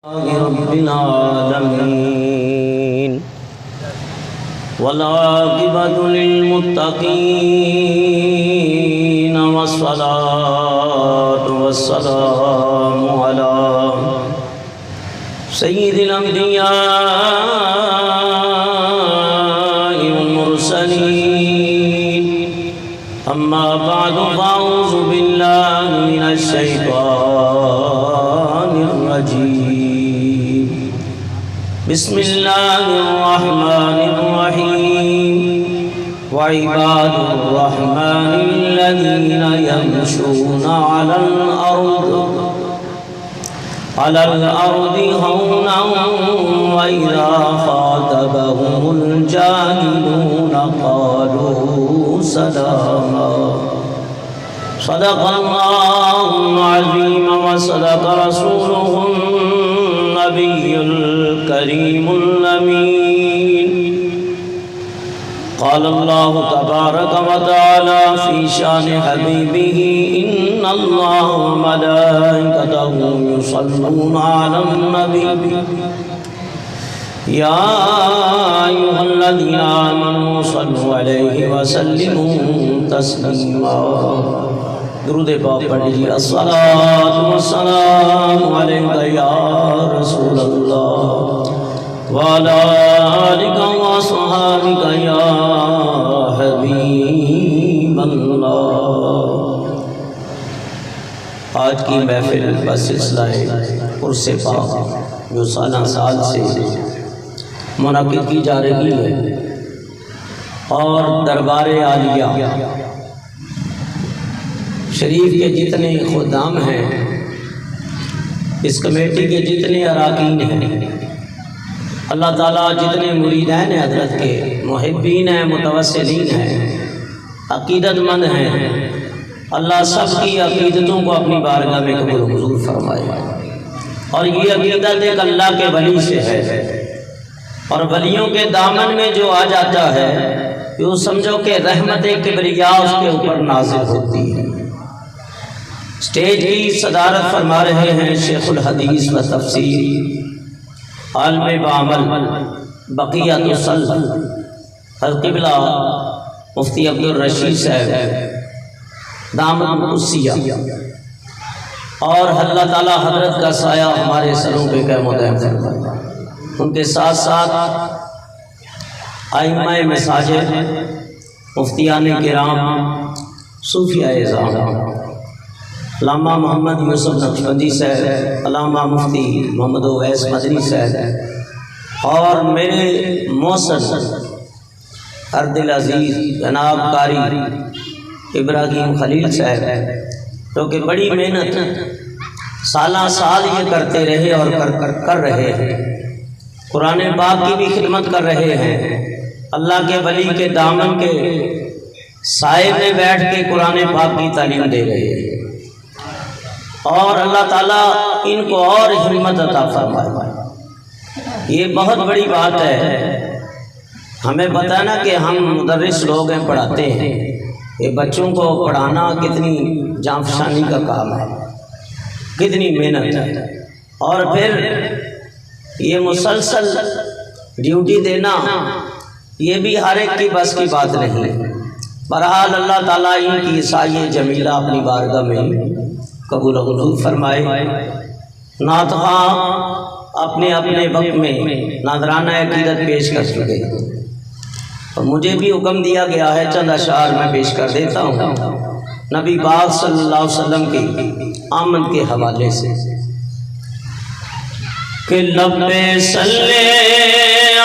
رب العالمين والعاقبة للمتقين والصلاة والسلام على سيد الأنبياء والمرسلين أما بعد فأعوذ بالله من الشيطان الرجيم بسم الله الرحمن الرحيم وعباد الرحمن الذين يمشون على الأرض هونا وإذا خاطبهم الجاهلون قالوا سلاما صدق الله العظيم وصدق رسوله النبي الكريم الأمين قال الله تبارك وتعالى في شان حبيبه إن الله وملائكته يصلون على النبي يا أيها الذين آمنوا صلوا عليه وسلموا تسليما درود پاک پڑھ لیجیے الصلاۃ والسلام علیک یا رسول اللہ وعلی آلک وصحابک یا حبیب اللہ۔ آج کی محفل کا سلسلہ عرس پاک جو سالہ سال سے منعقد کی جا رہی ہے اور دربار عالیہ شریف کے جتنے خدام ہیں، اس کمیٹی کے جتنے اراکین ہیں، اللہ تعالیٰ جتنے مریدین حضرت کے محبین ہیں، متوسلین ہیں، عقیدت مند ہیں، اللہ سب کی عقیدتوں کو اپنی بارگاہ میں قبول و منظور فرمائے۔ اور یہ عقیدت ایک اللہ کے ولی سے ہے، اور ولیوں کے دامن میں جو آ جاتا ہے تو سمجھو کہ رحمت کبریا اس کے اوپر نازل ہوتی ہے۔ اسٹیج کی صدارت فرما رہے ہیں شیخ الحدیث و تفسیر عالم بعمل بقیت السلف القبلہ مفتی عبدالرشید صاحب دامت قدسیہ، اور اللہ تعالیٰ حضرت کا سایہ ہمارے سروں پہ قائم و دائم فرمائے۔ ان کے ساتھ ساتھ ائمہ مساجد، مفتیان کرام، صوفیاء اعظام، علامہ محمد یوسف نقشبندی صاحب، علامہ مفتی محمد اویس مدنی صاحب، اور میرے محسن اردل عزیز جناب قاری ابراہیم خلیل صاحب، جو کہ بڑی محنت سالہ سال یہ کرتے رہے اور کر رہے ہیں، قرآن پاک کی بھی خدمت کر رہے ہیں، اللہ کے ولی کے دامن کے سائے میں بیٹھ کے قرآن پاک کی تعلیم دے رہے ہیں، اور اللہ تعالیٰ ان کو اور ہمت عطا فرمائے۔ یہ بہت بڑی بات ہے، ہمیں پتہ ہے نا کہ ہم مدرس لوگ ہیں، پڑھاتے ہیں، یہ بچوں کو پڑھانا کتنی جانفشانی کا کام ہے، کتنی محنت ہے، اور پھر یہ مسلسل ڈیوٹی دینا یہ بھی ہر ایک کی بس کی بات نہیں ہے۔ بہرحال اللہ تعالیٰ ان کی سایہ جمیلہ اپنی بارگاہ میں قبول و منظور فرمائے۔ نعت خواں اپنے اپنے وقت میں ناظرانہ عقیدت پیش کر چکے، اور مجھے بھی حکم دیا گیا ہے چند اشعار میں پیش کر دیتا ہوں نبی پاک صلی اللہ علیہ وسلم کی آمد کے حوالے سے کہ لب پہ صلی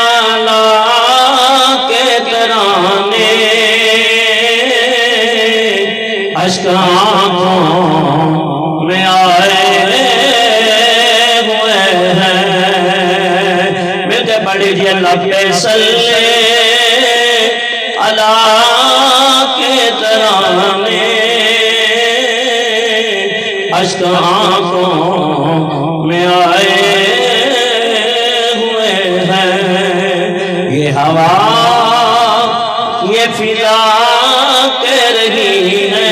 علی کے ترانے اشک آنکھوں میں آئے ہوئے ہیں، مل کے پڑھی جی لب پہ صلی علی کے ترانے اشک آنکھوں میں آئے ہوئے ہیں، یہ ہوا یہ فضا کہہ رہی ہے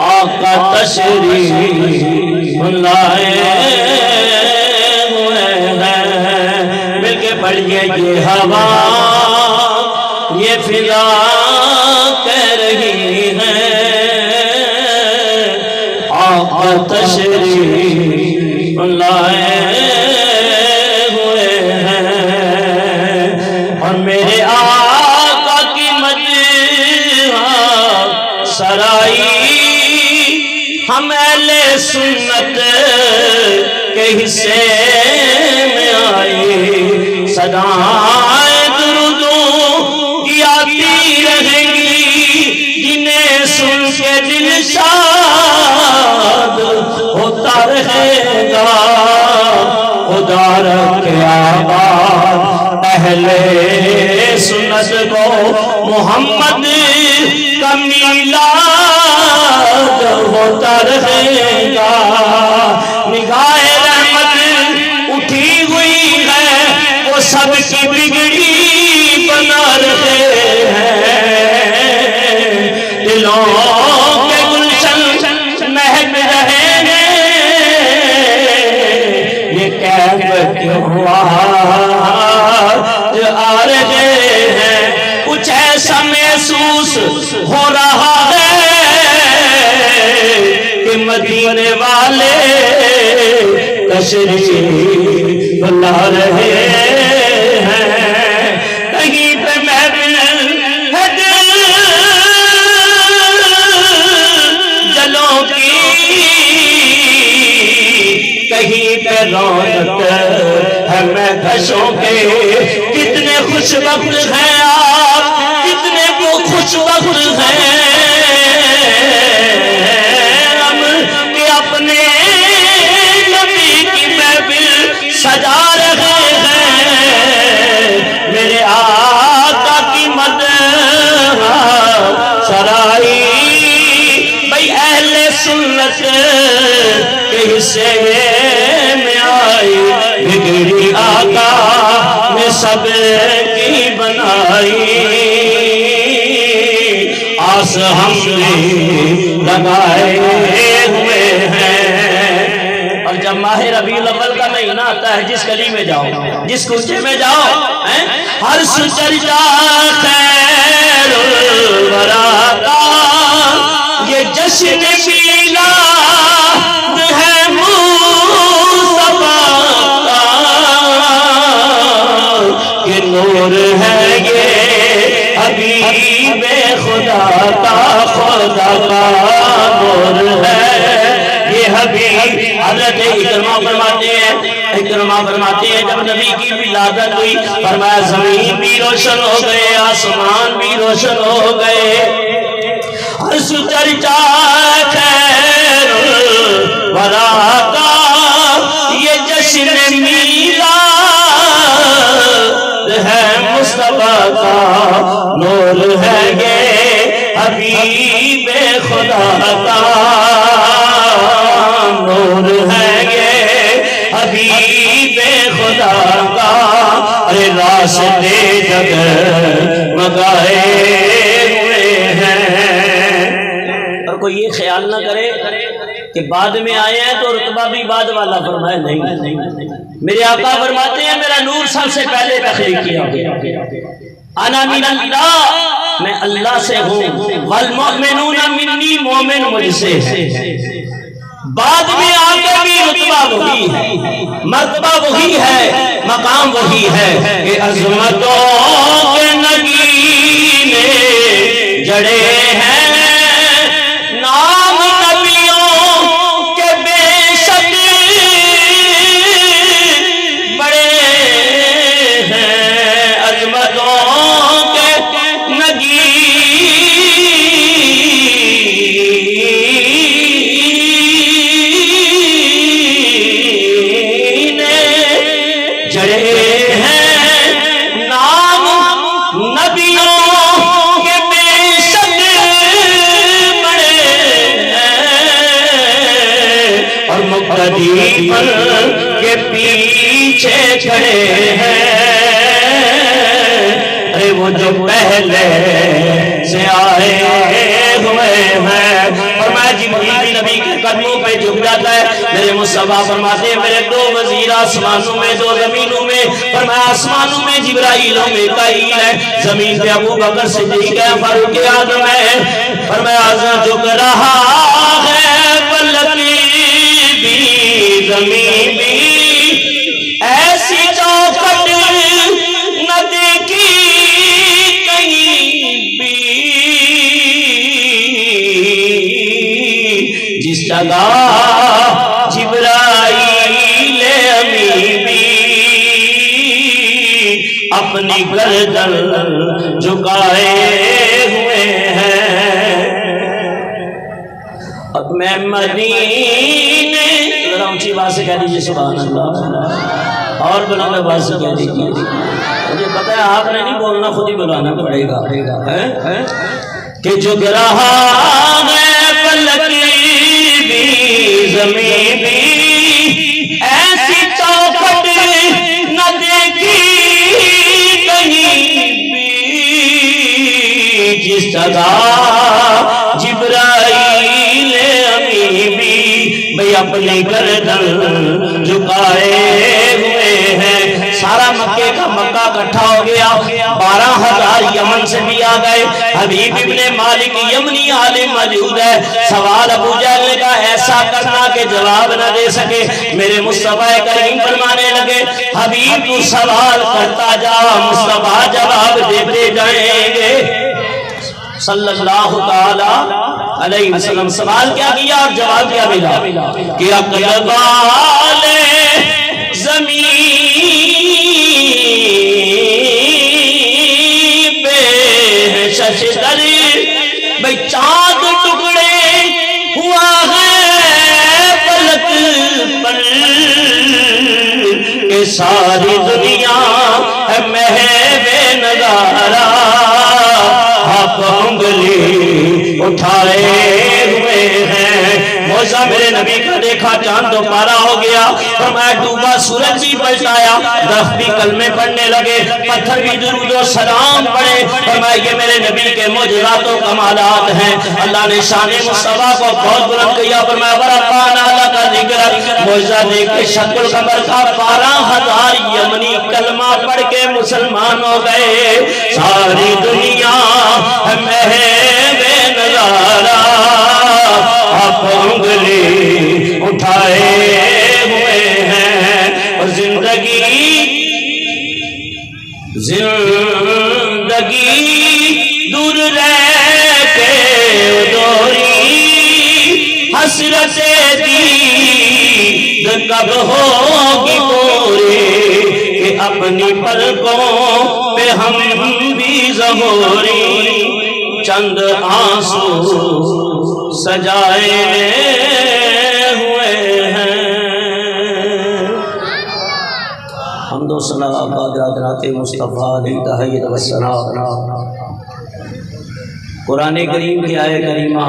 آقا تشریف لائے ہوئے ہیں، مل کے پڑھیے یہ ہوا یہ فضا کہہ رہی ہے آقا تشریف لائے ہوئے ہیں، اور میرے آقا کی مدح سرائی ہم اہل سنت کے حصے میں آئی، صدائیں درودوں کی آتی رہیں گی، جنہیں سن کے دل شاد ہوتا رہے گا، خدا رکھے آباد اہل سنت کو محمد کا میلاد ہوتا رہے گا، نگاہ رحمت اٹھی ہوئی ہے، وہ سب کی بگڑی بنا رہے ہیں، دلوں کے گلشن مہک رہے ہیں، یہ کیف کیوں آ رہے ہیں، کچھ ایسا محسوس ہو رہا ہے کہ مدینے والے تشریف لا رہے ہیں، کہیں پہ محفل ہے جلوں کی، کہیں پہ رونق ہے مہکشوں کے، کتنے خوش وقت ہیں آپ، کتنے وہ خوش وقت ہیں سجا رہے ہیں، میرے آقا کی مدح سرائی، بھئی اہل سنت کے حصے میں آئی، بگڑی آقا نے سب کی بنائی، آس ہم نے لگائے ہوئے ہیں، اور جب ماہ ربیع الاول کا مہینہ آتا ہے، جس گلی میں جاؤ، جس کوچے میں جاؤ، ہر سچرچا خیر الورا کا یہ جشن میلاد ہے مصطفیٰ کا، کہ نور ہے یہ حبیب خدا کا، خدا کا نور ہے یہ حبیب۔ حضرت اکرمہ فرماتے ہیں جب نبی کی ولادت ہوئی، فرمایا زمین بھی روشن ہو گئے، آسمان بھی روشن ہو گئے، ہر سچرچا خیر الورا کا یہ جشن میلاد ہے مصطفیٰ کا، نور ہے یہ حبیب خدا کا، نور ہے یہ حبیب خدا کا، ارے راستے جگمگائے ہوئے ہیں۔ اور کوئی یہ خیال نہ کرے کہ بعد میں آئے ہیں تو رتبہ بھی بعد والا، فرمائے نہیں، میرے آقا فرماتے ہیں میرا نور سب سے پہلے تخلیق کیا گیا، انا من اللہ، میں اللہ سے ہوں، والمؤمنون منی، مومن مجھ سے ہے، بعد میں آگے بھی رتبہ وہی ہے، مرتبہ وہی ہے، مقام وہی ہے، کہ عظمتوں کے نگینے جڑے ہیں، نام نبیوں کے بے شک بڑے ہیں، عظمتوں کے نگینے کے پیچھے کھڑے ہیں، ارے وہ جو پہلے سے آئے ہوئے ہیں، اور میں جبریل نبی کے قدموں پہ پہ جھک جاتا ہے. میرے مصطفیٰ فرماتے ہیں میرے دو وزیر آسمانوں میں دو زمینوں میں. فرمایا آسمانوں میں جبرائیل و میکائیل ہے, زمین پہ ابو بکر صدیق ہے, فاروق اعظم ہے. فرمایا جھک رہا ہے فلک بھی زمین بھی, ایسی چوکھٹ نہ دیکھی کہیں بھی, جس جگہ جبرائیل امین بھی اپنی گردن جھکائے ہوئے ہیں. اب میں مدینے, ذرا اونچی آواز سے کہہ دیجیے سبحان اللہ, اور بلند آواز سے کہہ دیجیے. مجھے پتہ ہے آپ نے نہیں بولنا, خود ہی بلانا پڑے گا کہ جھک رہا ہے فلک بھی زمین بھی, ایسی چوکھٹ نہ دیکھی کہیں بھی, جس جگہ جبرائیل امین بھی بھئی اپنی گردن جھکائے ہوئے ہیں. سارا مکے کا مکہ اکٹھا ہو گیا, 12,000 یمن سے بھی آ گئے. حبیب ابن مالک یمنی عالم موجود ہے. سوال ابو جہل نے کہا ایسا کرنا کہ جواب نہ دے سکے. میرے مصطفیٰ کریم فرمانے لگے حبیب تو سوال کرتا جا, مصطفیٰ جواب دیتے جائیں گے صلی اللہ تعالی علیہ وسلم. سوال کیا کیا اور جواب کیا ملا کہ عقل والے زمین پہ ششدر, بھئی چاند ٹکڑے ہوا ہے فلک پر, کہ ساری دنیا ہے محو نظارہ, آپ انگلی اٹھائے ہوئے ہیں. موسیٰ میرے نبی کا دیکھا چاند تو پارا ہو گیا. فرمایا ڈوبا سورج بھی پلٹایا, درخت بھی کلمے پڑھنے لگے, پتھر بھی درود و سلام پڑھے. فرمایا یہ میرے نبی کے معجزات و کمالات ہیں. اللہ نے شان مصطفیٰ کو بہت بلند کیا. فرمایا ورفعنا لک ذکرک, معجزہ دیکھ کے شق القمر کا 12,000 یمنی کلمہ پڑھ کے مسلمان ہو گئے. ساری دنیا محو نظارہ, آپ انگلی اٹھائے ہوئے ہیں. اور زندگی دور رہ کے دوری, حسرت دید کب ہوگی پوری, کہ اپنی پلکوں پہ ہم بھی ظہوری چند آنسو سجائے ہوئے ہیں. حمد و ثنا بادرات مصطفیٰ علیہ تحیید و ثنا. قرآن کریم کی آیت کریمہ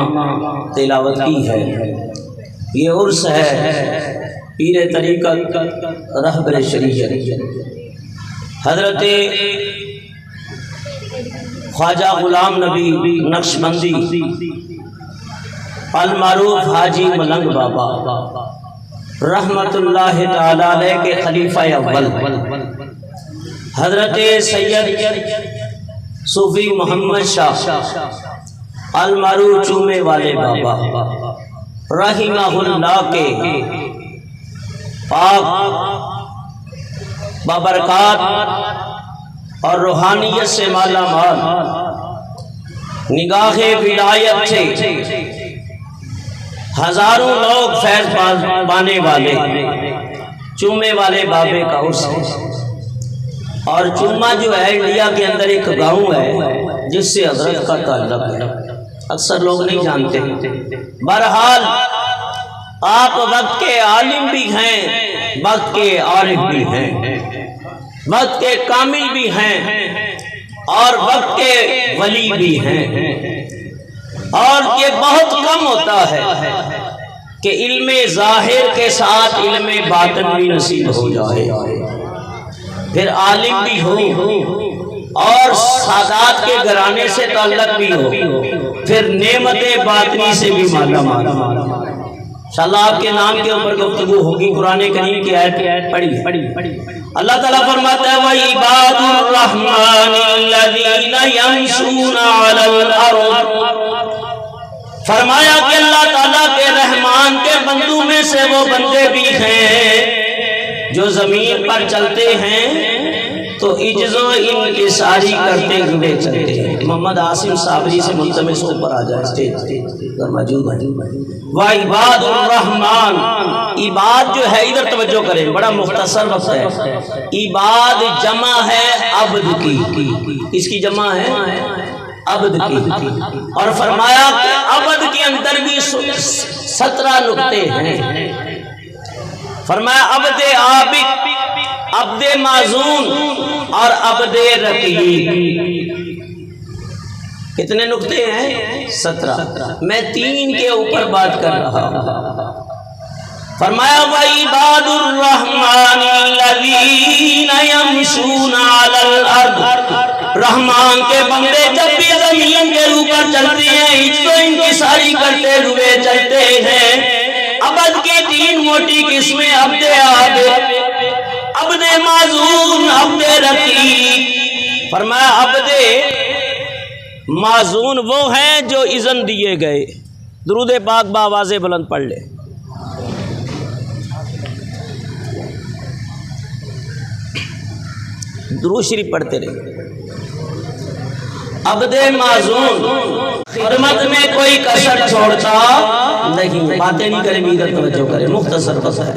تلاوت کی ہے. یہ عرس ہے پیر طریقت رہبر شریعت حضرت خواجہ غلام نبی نقشبندی المعروف حاجی ملنگ بابا رحمت اللہ تعالی علیہ کے خلیفہ اول حضرت سید صوفی محمد شاہ المعروف چومے والے بابا رحمہ اللہ کے پاک بابرکات اور روحانیت سے مالا مال نگاہ ولایت سے ہزاروں لوگ فیض پانے والے چومے والے بابے کا عرس ہے. اور چوما جو ہے انڈیا کے اندر ایک گاؤں ہے جس سے حضرت کا تعلق ہے, اکثر لوگ نہیں جانتے. بہرحال آپ وقت کے عالم بھی ہیں, وقت کے عارف بھی ہیں, وقت کے کامل بھی ہیں اور وقت کے ولی بھی ہیں. اور یہ بہت کم ہوتا ہے کہ علم ظاہر کے ساتھ علم باطن بھی نصیب ہو جائے, پھر عالم بھی ہو اور سادات کے گھرانے سے تعلق بھی ہو, پھر نعمت باطنی سے بھی مالا مال. انشاءاللہ آپ کے نام کے اوپر گفتگو ہوگی۔ قرآن کریم کی آیت پڑھی۔ اللہ تعالیٰ فرماتا ہے وَعِبَادُ الرَّحْمَنِ الَّذِينَ يَمْشُونَ عَلَى الْأَرْضِ، فرمایا کہ اللہ تعالیٰ کے رحمان کے بندوں میں سے وہ بندے بھی ہیں جو زمین پر چلتے ہیں تو عجز و انکساری کرتے ہوئے چلتے ہیں۔ محمد عاصم صابری سے ملتمس اوپر آ جائے اسٹیج پر موجود ہے۔ وعباد الرحمن، عباد جو ہے ادھر توجہ کریں، بڑا مختصر لفظ ہے۔ عباد جمع ہے عبد کی، اس کی جمع ہے عبد کی، اور فرمایا کہ عبد کے اندر بھی 17 نقطے ہیں۔ فرمایا عبد عابد، عبد معزون اور عبد رقیق۔ کتنے نقطے ہیں؟ 17۔ میں 3 کے اوپر بات کر رہا ہوں۔ فرمایا وَعِبَادُ الرَّحْمَنِ الَّذِينَ يَمْشُونَ عَلَى الْأَرْضِ، رحمان کے بندے جب بھی زمین کے اوپر چلتے ہیں عجز و انکساری کرتے ہوئے چلتے ہیں۔ عبد کی 3 موٹی قسمیں، عبد عابد، عبد معزون، عبد رقیق۔ فرمایا عبد معزون وہ ہیں جو اذن دیے گئے۔ درود پاک بآواز بلند پڑھ لے۔ درود شریف پڑھتے رہے۔ عبد معزون خدمت میں کوئی کسر چھوڑتا نہیں، باتیں نہیں کریں، ادھر توجہ کریں، مختصر بس ہے۔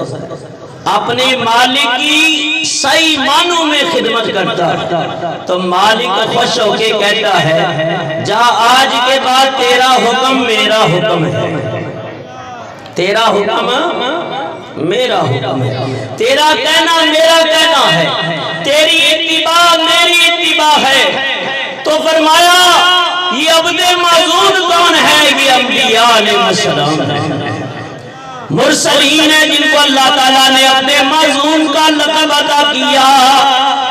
اپنے مالک کی صحیح معنوں میں خدمت کرتا تو مالک خوش ہو کے کہتا ہے جا آج کے بعد تیرا حکم میرا حکم ہے، تیرا حکم میرا حکم ہے، تیرا کہنا میرا کہنا ہے، تیری اتباع میری اتباع ہے۔ تو فرمایا یہ عبد معزون کون ہے؟ یہ انبیاء علیہ السلام ہے، مرسلین ہیں جن کو اللہ تعالیٰ نے اپنے معزون کا لقب عطا کیا،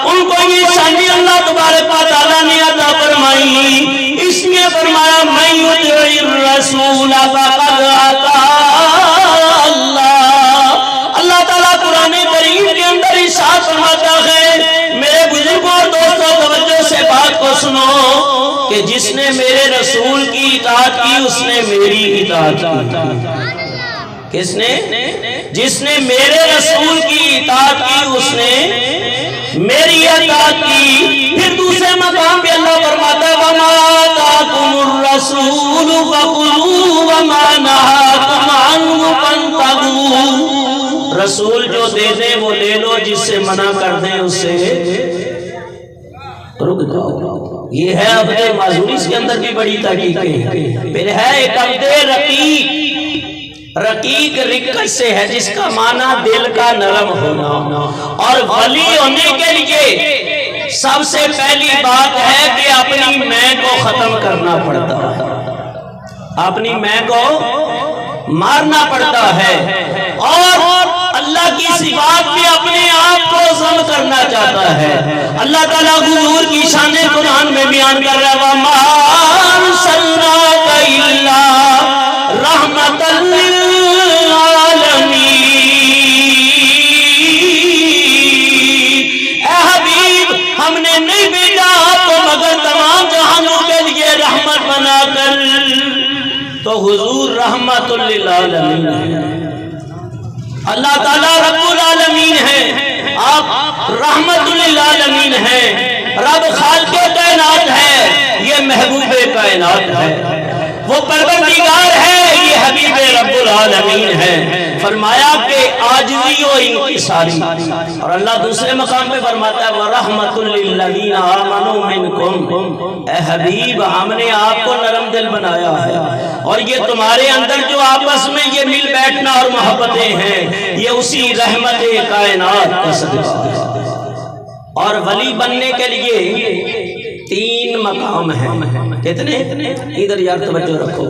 ان کو یہ شان اللہ تبارک و تعالیٰ نے عطا فرمائی۔ اس نے فرمایا من یطع الرسول فقد اطاع اللہ۔ اللہ تعالیٰ قرآن کریم کے اندر ارشاد فرماتا ہے، میرے بزرگوں اور دوستوں توجہ سے بات کو سنو کہ جس نے میرے رسول کی اطاعت کی اس نے میری اطاعت کی۔ کس نے؟ جس نے میرے رسول کی اطاعت کی اس نے میری اطاعت کی۔ پھر دوسرے مقام پہ اللہ فرماتا ہے وَمَا آتَاكُمُ الرَّسُولُ فَخُذُوهُ وَمَا نَهَاكُمْ عَنْهُ فَانْتَهُوا، رسول جو دے دیں وہ لے لو، جس سے منع کر دیں اس سے رک جاؤ۔ یہ ہے عبد معزون، اس کے اندر بھی بڑی تحقیقیں ہیں۔ پھر ہے ایک عبد رقیق۔ رقیق رقت سے ہے جس کا معنی دل کا نرم ہونا، اور ولی ہونے کے لیے سب سے پہلی بات ہے کہ اپنی میں کو ختم کرنا پڑتا ہے، اپنی میں کو مارنا پڑتا ہے، اور اللہ کی صفات میں اپنے آپ کو ضم کرنا چاہتا ہے۔ اللہ تعالیٰ حضور کی شان قرآن میں بیان کر رہا ہے وَمَا أَرْسَلْنَاكَ إِلَّا رَحْمَةً لِّلْعَالَمِينَ، اے حبیب ہم نے نہیں بھیجا آپ کو مگر تمام جہانوں کے لیے رحمت بنا کر۔ تو حضور رحمت للعالمین ہے، اللہ تعالیٰ رب العالمین ہے، آپ رحمت للعالمین ہیں۔ رب خالق کائنات ہے، یہ محبوب کائنات ہے، وہ پروردگار ہے، یہ حبیب رب العالمین ہے۔ فرمایا کہ عاجزی و انکساری، اور اللہ دوسرے مقام پہ فرماتا ہے وَرَحْمَةٌ لِّلَّذِينَ آمَنُوا مِنْكُمْ، اے حبیب ہم نے آپ کو نرم دل بنایا ہے، اور یہ تمہارے اندر جو آپس میں یہ مل بیٹھنا اور محبتیں ہیں یہ اسی رحمت کائنات کا صدقہ ہے۔ اور ولی بننے کے لیے 3 مقام ہیں۔ کتنے؟ ادھر یار توجہ رکھو،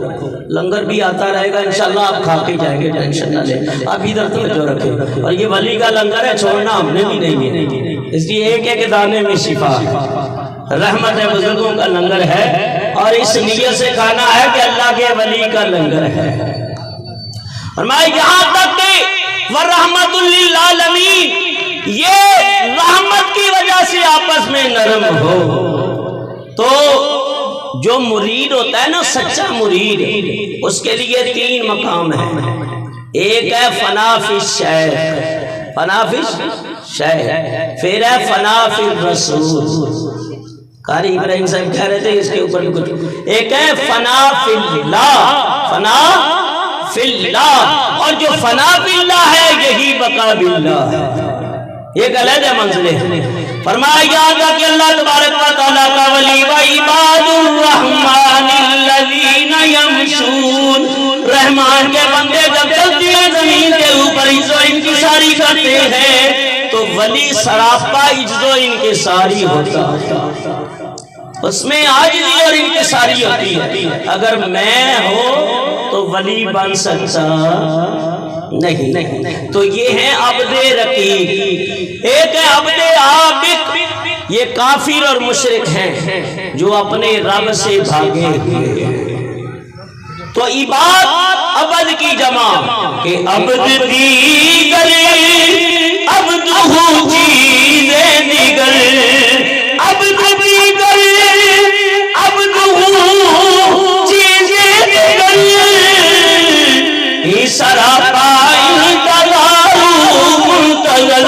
لنگر بھی آتا رہے گا انشاءاللہ، آپ کھا کے جائیں گے، ٹینشن نہ لیں، آپ ادھر توجہ رکھیں۔ اور یہ ولی کا لنگر ہے، چھوڑنا ہم نے بھی نہیں ہے، اس لیے ایک ایک دانے میں شفا ہے، رحمت بزرگوں کا لنگر ہے، اور اس نیت سے کھانا ہے کہ اللہ کے ولی کا لنگر ہے۔ فرمایا یہاں تک کہ وَرَحْمَةٌ لِّلْعَالَمِينَ، یہ رحمت کی وجہ سے آپس میں نرم ہو۔ تو جو مرید ہوتا ہے نا، سچا مرید، اس کے لیے 3 مقام ہیں۔ ایک ہے فنا فی الشیخ، فنا فی الشیخ، پھر ہے فنا فی الرسول، قاری ابراہیم صاحب کہہ رہے تھے اس کے اوپر بھی کچھ، ایک ہے فنا فی اللہ، فنا فی اللہ، اور جو فنا فی اللہ ہے یہی بقا باللہ ہے، یہ علیحدہ منزل ہے۔ فرمایا یاد کہ اللہ تبارک و تعالیٰ کا ولی وعباد الرحمن الذین یمشون، رحمان کے بندے جب چلتی ہیں زمین کے اوپر عجز و انکساری کرتے ہیں تو ولی سراپا عجز و انکساری ہوتا ہے، اس میں عاجزی اور انکساری ہوتی ہے۔ اگر میں ہو تو ولی بن سکتا نہیں۔ تو یہ ہے عبد رقیق، ایک ہے عبد عابق، یہ کافر اور مشرک ہیں جو اپنے رب سے بھاگے ہوئے ہیں۔ تو عباد عبد کی جمع کہ عبد دیگر، عبد ہو چیز دیگر، عبد دیگر، عبد ہو چیز دیگر، ای سراپا انتظارو منتظر،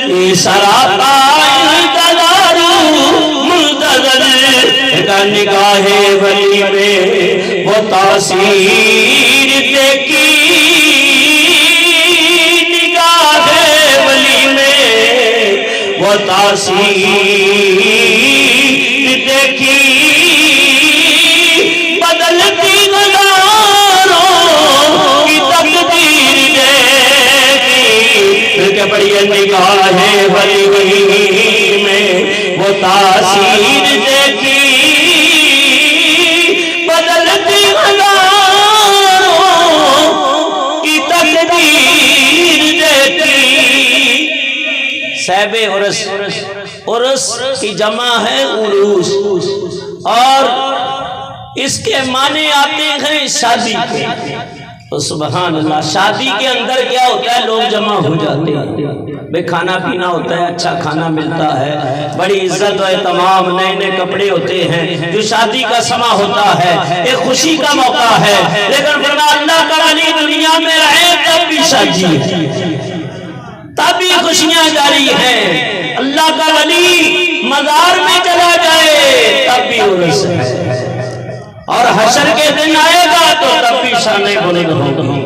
ای سراپا انتظارو منتظر، نگاہ ولی میں وہ تاثیر دیکھی، نگاہ ولی میں وہ تاثیر دیکھی، بدلتی نظاروں کی تقدیر دیکھی، پھر کیا پڑھی ہے نگاہ ولی میں وہ تاثیر دیکھی، صاحب عرس، عرس کی جمع ہے عروس، اور اس کے معنی آتے ہیں شادی کے۔ تو سبحان اللہ، شادی کے اندر کیا ہوتا ہے، لوگ جمع ہو جاتے ہیں، بے کھانا پینا ہوتا ہے، اچھا کھانا ملتا ہے، بڑی عزت و اہتمام، نئے نئے کپڑے ہوتے ہیں، جو شادی کا سما ہوتا ہے، ایک خوشی کا موقع ہے۔ لیکن فرمایا اللہ کا ولی دنیا میں رہے تب بھی شادی ہے، تب بھی خوشیاں جاری ہیں، اللہ کا ولی مزار میں چلا جائے تب بھی عرس ہے، اور حشر کے دن آئے گا تو تب بھی شانیں بلند ہوں۔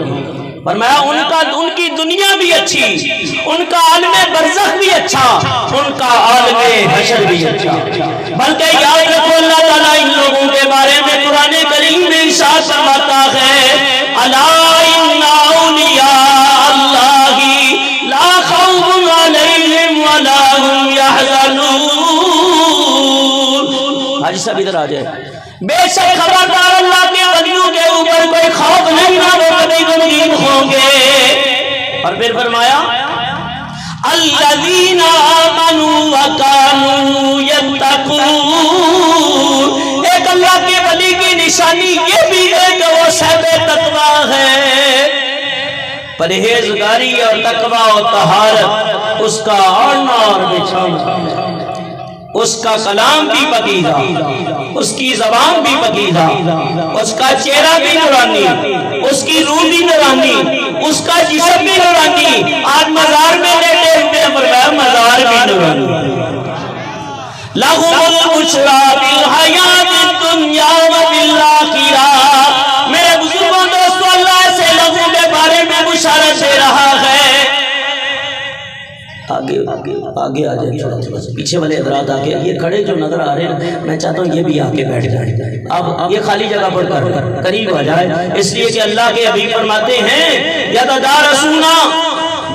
فرمایا ان کی دنیا بھی اچھی، ان کا عالم برزخ بھی اچھا، ان کا عالم حشر بھی اچھا۔ بلکہ یاد رکھو اللہ تعالیٰ ان لوگوں کے بارے میں قرآن کریم میں ارشاد فرماتا ہے، الا ان اولیاء اللہ لا خوف علیہم ولا هم یحزنون۔ حاجی صاحب ادھر آ جائے۔ بے شک خبردار اللہ کے ولیوں کے اوپر کوئی خوف نہیں، نہ وہ کبھی غمگین ہوں گے۔ اور پھر فرمایا الذین آمنوا وکانوا یتقون، ایک اللہ کے ولی کی نشانی یہ بھی ہے کہ وہ صاحب تقوی ہے، پرہیزگاری اور تقوی اور طہارت اس کا اوڑھنا اور بچھانا، اس کا کلام بھی پکیزہ، اس کی زبان بھی پکیزہ، اس کا چہرہ بھی نورانی، اس کی روح بھی نورانی، اس کا جسم بھی نورانی۔ آج مزار میں لیٹے ہوئے فرمایا مزار بھی نورانی۔ لَهُمُ الْبُشْرَىٰ فِي الْحَيَاةِ الدُّنْيَا وَفِي الْآخِرَةِ۔ میرے بزرگوں دوستوں، اللہ سے لوگوں کے بارے میں بشارت دے رہا ہے۔ آگے آ جائیں، پیچھے والے حضرات آگے، یہ کھڑے جو نظر آ رہے ہیں میں چاہتا ہوں یہ بھی آ کے بیٹھ جائیں، اب یہ خالی جگہ پر قریب آ جائے، اس لیے کہ اللہ کے حبیب فرماتے ہیں یتدارسون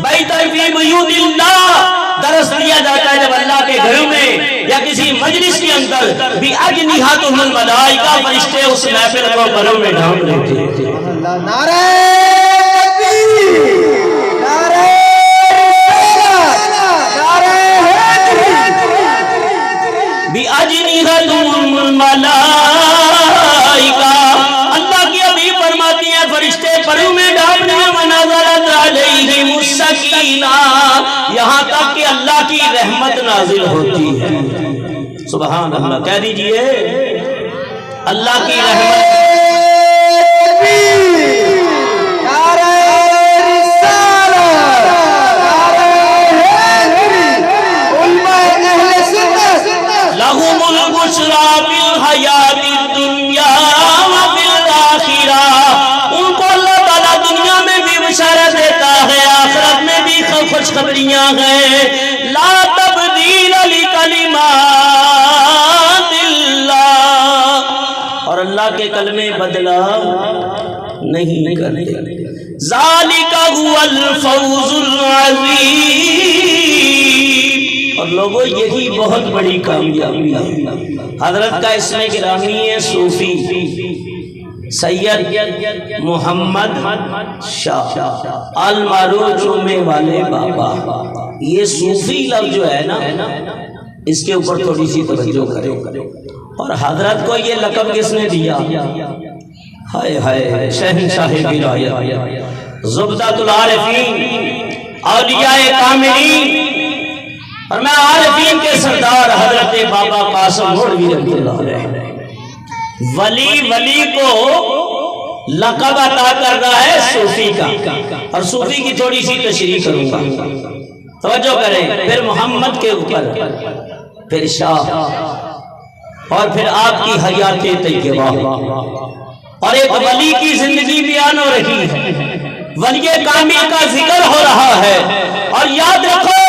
بیت فی بیوت اللہ، درس دیا جاتا ہے جب اللہ کے گھروں میں یا کسی مجلس کے اندر بھی اجنحۃ الملائکہ، فرشتے اس محفل کو پروں میں ڈھانپ لیتے ہیں۔ نعرہ تکبیر، نعرہ بِأَجْنِحَتِ الْمَلَائِکَةِ، اللہ کی حبیب فرماتی ہیں فرشتے پروں میں ڈھانپ یہاں تک کہ اللہ کی رحمت نازل ہوتی ہے۔ سبحان اللہ، کہہ دیجئے اللہ کی رحمت۔ لَهُمُ الْبُشْرَى فِي الْحَيَاةِ الدُّنْيَا وَفِي الْآخِرَةِ، ان کو اللہ تعالیٰ دنیا میں بھی بشارت دیتا ہے، آخرت میں بھی خوشخبریاں ہیں۔ لا تبدیل لکلمات اللہ، اور اللہ کے کلمے بدلا نہیں کرتے۔ ذالک هو الفوز العظیم، اور لوگوں یہی بہت بڑی کامیابی ہے۔ حضرت کا اسم گرامی ہے صوفی سید محمد شاہ المعروف چومے والے بابا۔ یہ صوفی لفظ جو ہے نا، اس کے اوپر تھوڑی سی توجہ کریں۔ اور حضرت کو یہ لقب کس نے دیا؟ ہائے ہائے، شہنشاہ ولایت، زبدۃ العارفین، اولیاء کاملین، اور میں عارفین کے سردار حضرت بابا قاسم مولوی رحمۃ اللہ علیہ۔ ولی کو لقب عطا کر رہا ہے صوفی کا، اور صوفی کی تھوڑی سی تشریح کروں گا، توجہ کریں۔ پھر محمد کے اوپر، پھر شاہ، اور پھر آپ کی حیات طیبہ، اور ایک ولی کی زندگی بیان ہو رہی ہے، ولی کامل کا ذکر ہو رہا ہے۔ اور یاد رکھو،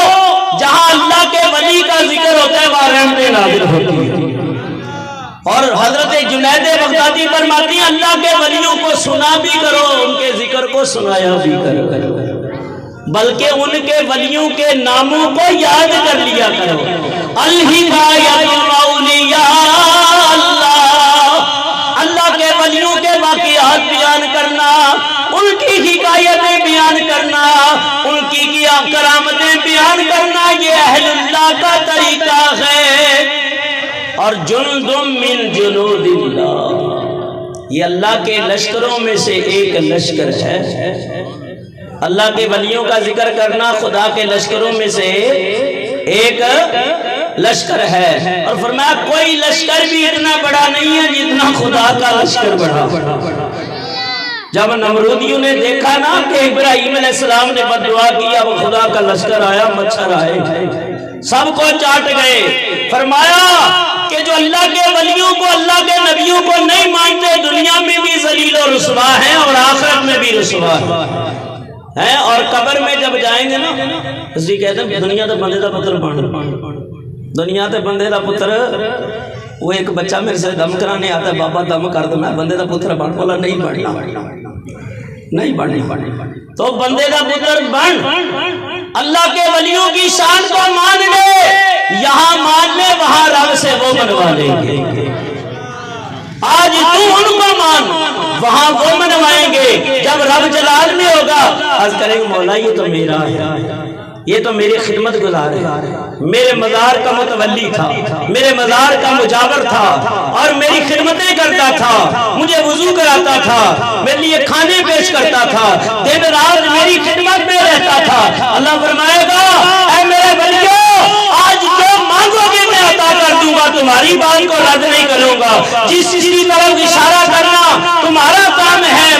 جہاں اللہ کے ولی کا ذکر ہوتا ہے وہاں رحمتیں نازل ہوتی ہیں۔ اور حضرت جنید بغدادی فرماتی ہیں اللہ کے ولیوں کو سنا بھی کرو، ان کے ذکر کو سنایا بھی کرو، بلکہ ان کے ولیوں کے ناموں کو یاد کر لیا کرو۔ الہدایۃ اولیاء اللہ، اللہ کے ولیوں کے واقعات بیان کرنا، ان کی حکایتیں بیان کرنا، ان کی کرامتیں بیان کرنا، یہ اہل اللہ کا طریقہ ہے۔ اور جند من جنود اللہ، یہ اللہ کے لشکروں میں سے ایک لشکر ہے۔ اللہ کے ولیوں کا ذکر کرنا خدا کے لشکروں میں سے ایک لشکر ہے۔ اور فرمایا کوئی لشکر بھی اتنا بڑا نہیں ہے جتنا خدا کا لشکر بڑا۔ جب نمرودیوں نے دیکھا نا کہ ابراہیم علیہ السلام نے بد دعا کیا، وہ خدا کا لشکر آیا، مچھر آئے، سب کو چاٹ گئے۔ فرمایا کہ جو اللہ کے ولیوں کو، اللہ کے نبیوں کو نہیں مانتے، دنیا میں بھی ذلیل و رسوا ہیں اور آخرت میں بھی رسوا ہیں۔ اور قبر میں جب جائیں گے نا، اس لیے کہتے ہیں دنیا تے بندے دا پتر بن، دنیا تے بندے دا پتر۔ وہ ایک بچہ میرے سے دم کرانے آتا ہے، بابا دم کر دو، میں بندے دا پتر بن، بولا نہیں بننا، نہیں بننا، تو بندے دا پتر بن۔ اللہ کے ولیوں کی شان کو مان لے، یہاں مان لے، وہاں رب سے وہ منوا لیں گے۔ آج تو ان کو مان، وہاں وہ منوائیں گے۔ جب رب جلال میں ہوگا، عرض کریں گے مولا یہ تو میرا ہے، یہ تو میری خدمت گزار ہے، میرے مزار کا متولی تھا، میرے مزار کا مجاور تھا، اور میری خدمتیں کرتا تھا، مجھے وضو کراتا تھا، میرے لیے کھانے پیش کرتا تھا، دن رات میری خدمت میں رہتا تھا۔ اللہ فرمائے گا اے میرے ولیو، آج جو مانگو گے میں عطا کر دوں گا، تمہاری بات کو رد نہیں کروں گا۔ جس چیز کی طرف اشارہ کرنا تمہارا کام ہے،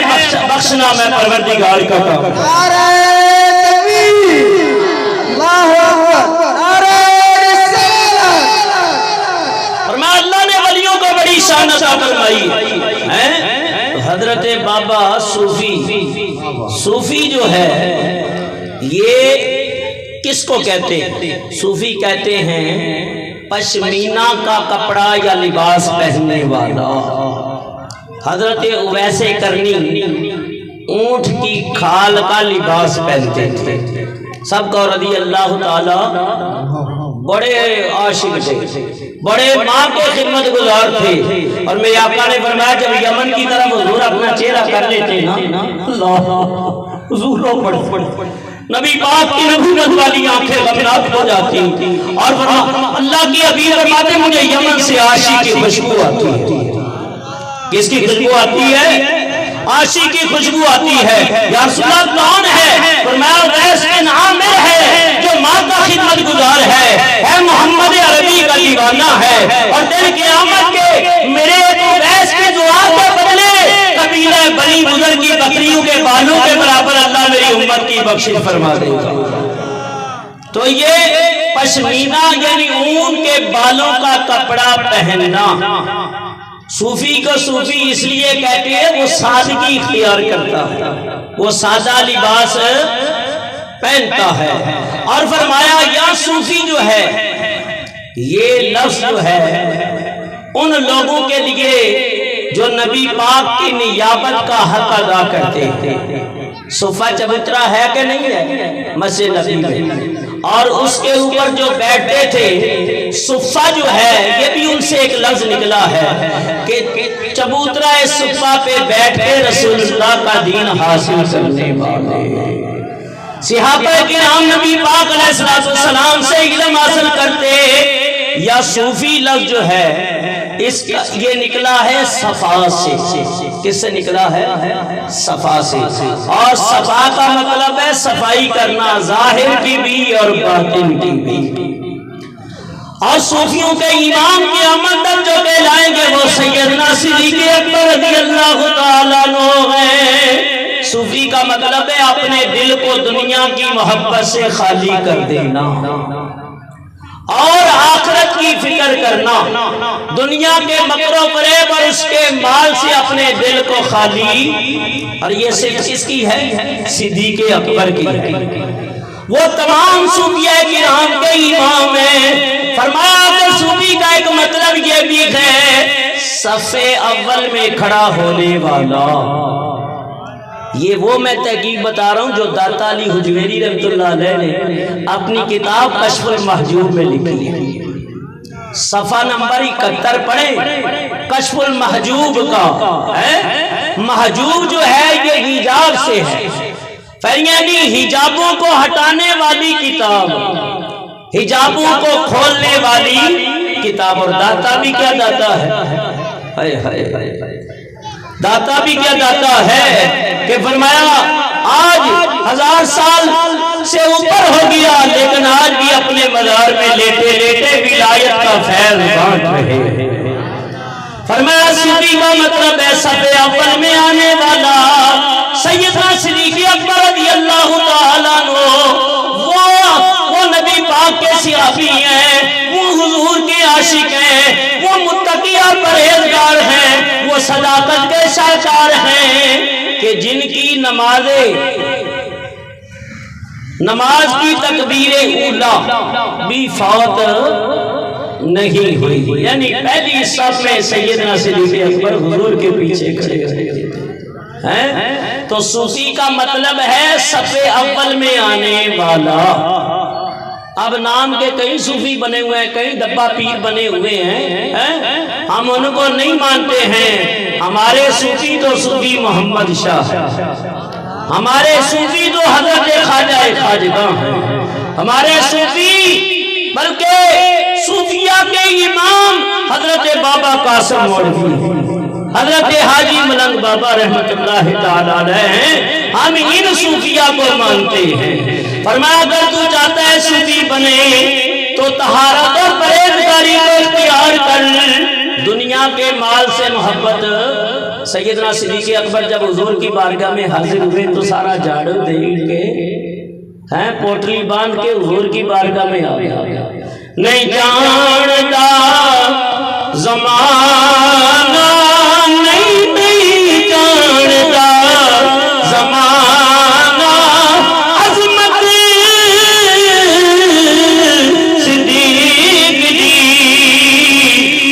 بخشنا میں پروردگار کا کام ہے۔ شان عطا فرمائی ہے۔ حضرت بابا صوفی جو ہے یہ کس کو کہتے ہیں؟ صوفی کہتے ہیں پشمینہ کا کپڑا یا لباس پہننے والا۔ حضرت اویس کرنی اونٹ کی کھال کا لباس پہنتے تھے۔ سب کو رضی اللہ تعالی، بڑے عاشق تھے، بڑے ماں کے خدمت گزار تھے۔ اور میرے آقا نے فرمایا جب یمن کی طرف حضور اپنا چہرہ کر لیتے نا، اللہ حضور رو پڑ نبی پاک کی نبوت والی آنکھیں غمناک ہو جاتی، اور اللہ کی حبیب فرماتے مجھے یمن سے عاشق کی خوشبو آتی ہے۔ کس کی خوشبو آتی ہے؟ عاشق کی خوشبو آتی ہے۔ یا رسول اللہ کون ہے؟ فرمایا اویس بن عامر ہے، جو ماں دیوانہ ہے، اور دن قیامت کے میرے اویس کی دعا کے بدلے قبیلہ بنی بدر کی بکریوں کے بالوں کے برابر اللہ میری امت کی بخشش فرما دے گا۔ تو یہ پشمینہ یعنی اون کے بالوں کا کپڑا پہننا، صوفی کو صوفی اس لیے کہتے ہیں وہ سادگی اختیار کرتا ہے، وہ سادہ لباس پہنتا ہے۔ اور فرمایا یا صوفی جو ہے، یہ لفظ جو ہے ان لوگوں کے لیے جو نبی پاک کی نیابت کا حق ادا کرتے تھے۔ صفہ چبوترا ہے کہ نہیں ہے مسجد نبی میں، اور اس کے اوپر جو بیٹھتے تھے صفہ جو ہے یہ بھی ان سے ایک لفظ نکلا ہے کہ چبوترا صفہ پہ بیٹھ کے رسول اللہ کا دین حاصل کرنے والے صحابہ کرام نبی پاک علیہ السلام سے علم حاصل کرتے۔ یا صوفی لفظ جو ہے اس کا یہ نکلا ہے صفا سے۔ کس سے نکلا ہے؟ صفا سے۔ اور صفا کا مطلب ہے صفائی کرنا، ظاہر کی بھی اور باطن کی بھی۔ اور صوفیوں کے امام قیامت تک جو کہلائیں گے وہ سیدنا صدیق اکبر رضی اللہ تعالیٰ عنہ ہیں۔ صوفی کا مطلب ہے اپنے دل کو دنیا کی محبت سے خالی کر دینا اور آخرت کی فکر کرنا، دنیا کے مکر و فریب اور اس کے مال سے اپنے دل کو خالی۔ اور یہ صرف کس کی ہے؟ صدیق اکبر کی ہے۔ وہ تمام صوفیاء کرام کے امام ہیں۔ فرمایا کہ صوفی کا ایک مطلب یہ بھی ہے صف اول میں کھڑا ہونے والا۔ یہ وہ میں تحقیق بتا رہا ہوں جو داتا علی حجویری رحمۃ اللہ علیہ نے اپنی کتاب کشف المحجوب میں لکھی ہے۔ صفحہ نمبر 71 پڑھیں کشف المحجوب کا۔ محجوب جو ہے یہ حجاب سے ہے، یعنی حجابوں کو ہٹانے والی کتاب، حجابوں کو کھولنے والی کتاب۔ اور داتا بھی کیا داتا ہے؟ داتا بھی کیا داتا ہے کہ فرمایا آج 1000 سال سے اوپر ہو گیا لیکن آج بھی اپنے مزار میں لیٹے لیٹے ولایت کا فیض بانٹ رہے ہیں۔ فرمایا صوفی کا مطلب ہے صف اول میں آنے والا۔ سیدنا صدیق اکبر رضی اللہ تعالیٰ عنہ وہ نبی پاک کے صحابی ہیں، وہ حضور کے عاشق ہیں، وہ متقی اور پرہیزگار ہیں، وہ صداقت کے شاہکار ہیں کہ جن کی نماز کی تکبیر اولا بھی فوت نہیں ہوئی، یعنی پہلی صف میں سیدنا صدیق اکبر حضور کے پیچھے کھڑے ہیں۔ تو صوفی کا مطلب ہے صف اول میں آنے والا۔ اب نام کے کئی صوفی بنے ہوئے ہیں، کئی ڈبہ پیر بنے ہوئے ہیں، ہم ان کو نہیں مانتے ہیں۔ ہمارے صوفی تو صوفی محمد شاہ ہے، ہمارے صوفی تو حضرت خواجہ خواجگاں ہیں، ہمارے صوفی بلکہ صوفیہ کے امام حضرت بابا قاسم مولوی، حضرت حاجی ملنگ بابا رحمت اللہ تعالیٰ علیہ ہیں۔ ہم ان صوفیہ کو مانتے ہیں۔ فرمایا اگر تو چاہتا ہے صوفی بنے تو طہارت اور پرہیزگاری کو اختیار کر، دنیا کے مال سے محبت۔ سیدنا صدیق اکبر جب حضور کی بارگاہ میں حاضر ہوئے تو سارا جھاڑو دے کے پوٹلی باندھ کے حضور کی بارگاہ میں آ گیا۔ نہیں جانتا زمانہ، نہیں جانتا زمانہ عظمت صدیق دی،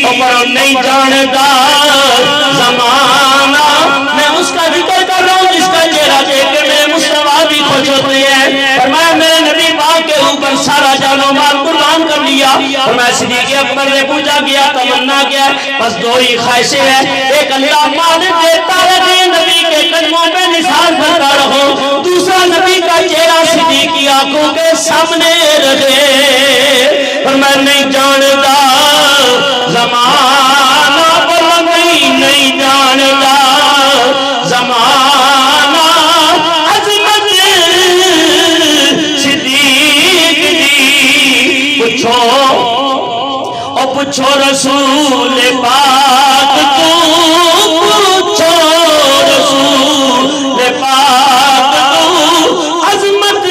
اور نہیں جانتا زمانہ۔ میں اس کا ذکر کر رہا ہوں جس کا چہرہ دیکھ کے میرے مصطفیٰ بھی خوش ہوتے ہیں۔ فرمایا میرے نبی پاک کے اوپر سارا جان و مال قربان کر لیا۔ فرمایا صدیق اکبر نے پوچھا کیا، تمنا کیا؟ بس دو ہی خواہشیں ہیں، ایک اللہ مالک دیتا رہے، نبی کے قدموں پہ نثار بھرتا رہو، دوسرا نبی کا چہرہ صدیق کی آنکھوں کے سامنے رہے۔ فرمایا نہیں جانتا زمانہ، بولا نہیں جانتا زمانہ عظمت صدیق دی۔ پوچھو او پوچھو رسول پاک تو پوچھو رسول پاک تو عظمت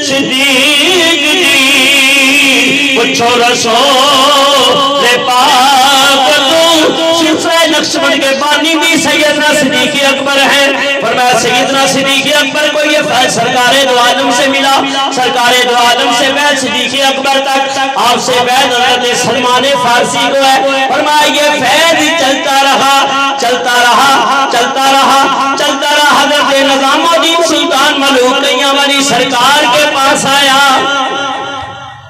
صدیق دی پوچھو رسول پاک تو سلسلہ نقشبند کے بانی بھی سیدنا صدیق اکبر ہے فرمایا سیدنا صدیق اکبر کو یہ فیض سرکار دو عالم سے ملا سرکار دو عالم سے بیعت صدیق اکبر تک آپ سے بیعت حضرت سلمان فارسی کو ہے فرمایا یہ فیض چلتا رہا چلتا رہا چلتا رہا چلتا رہا حضرت نظام الدین سلطان ملوک کیاں والی سرکار کے پاس آیا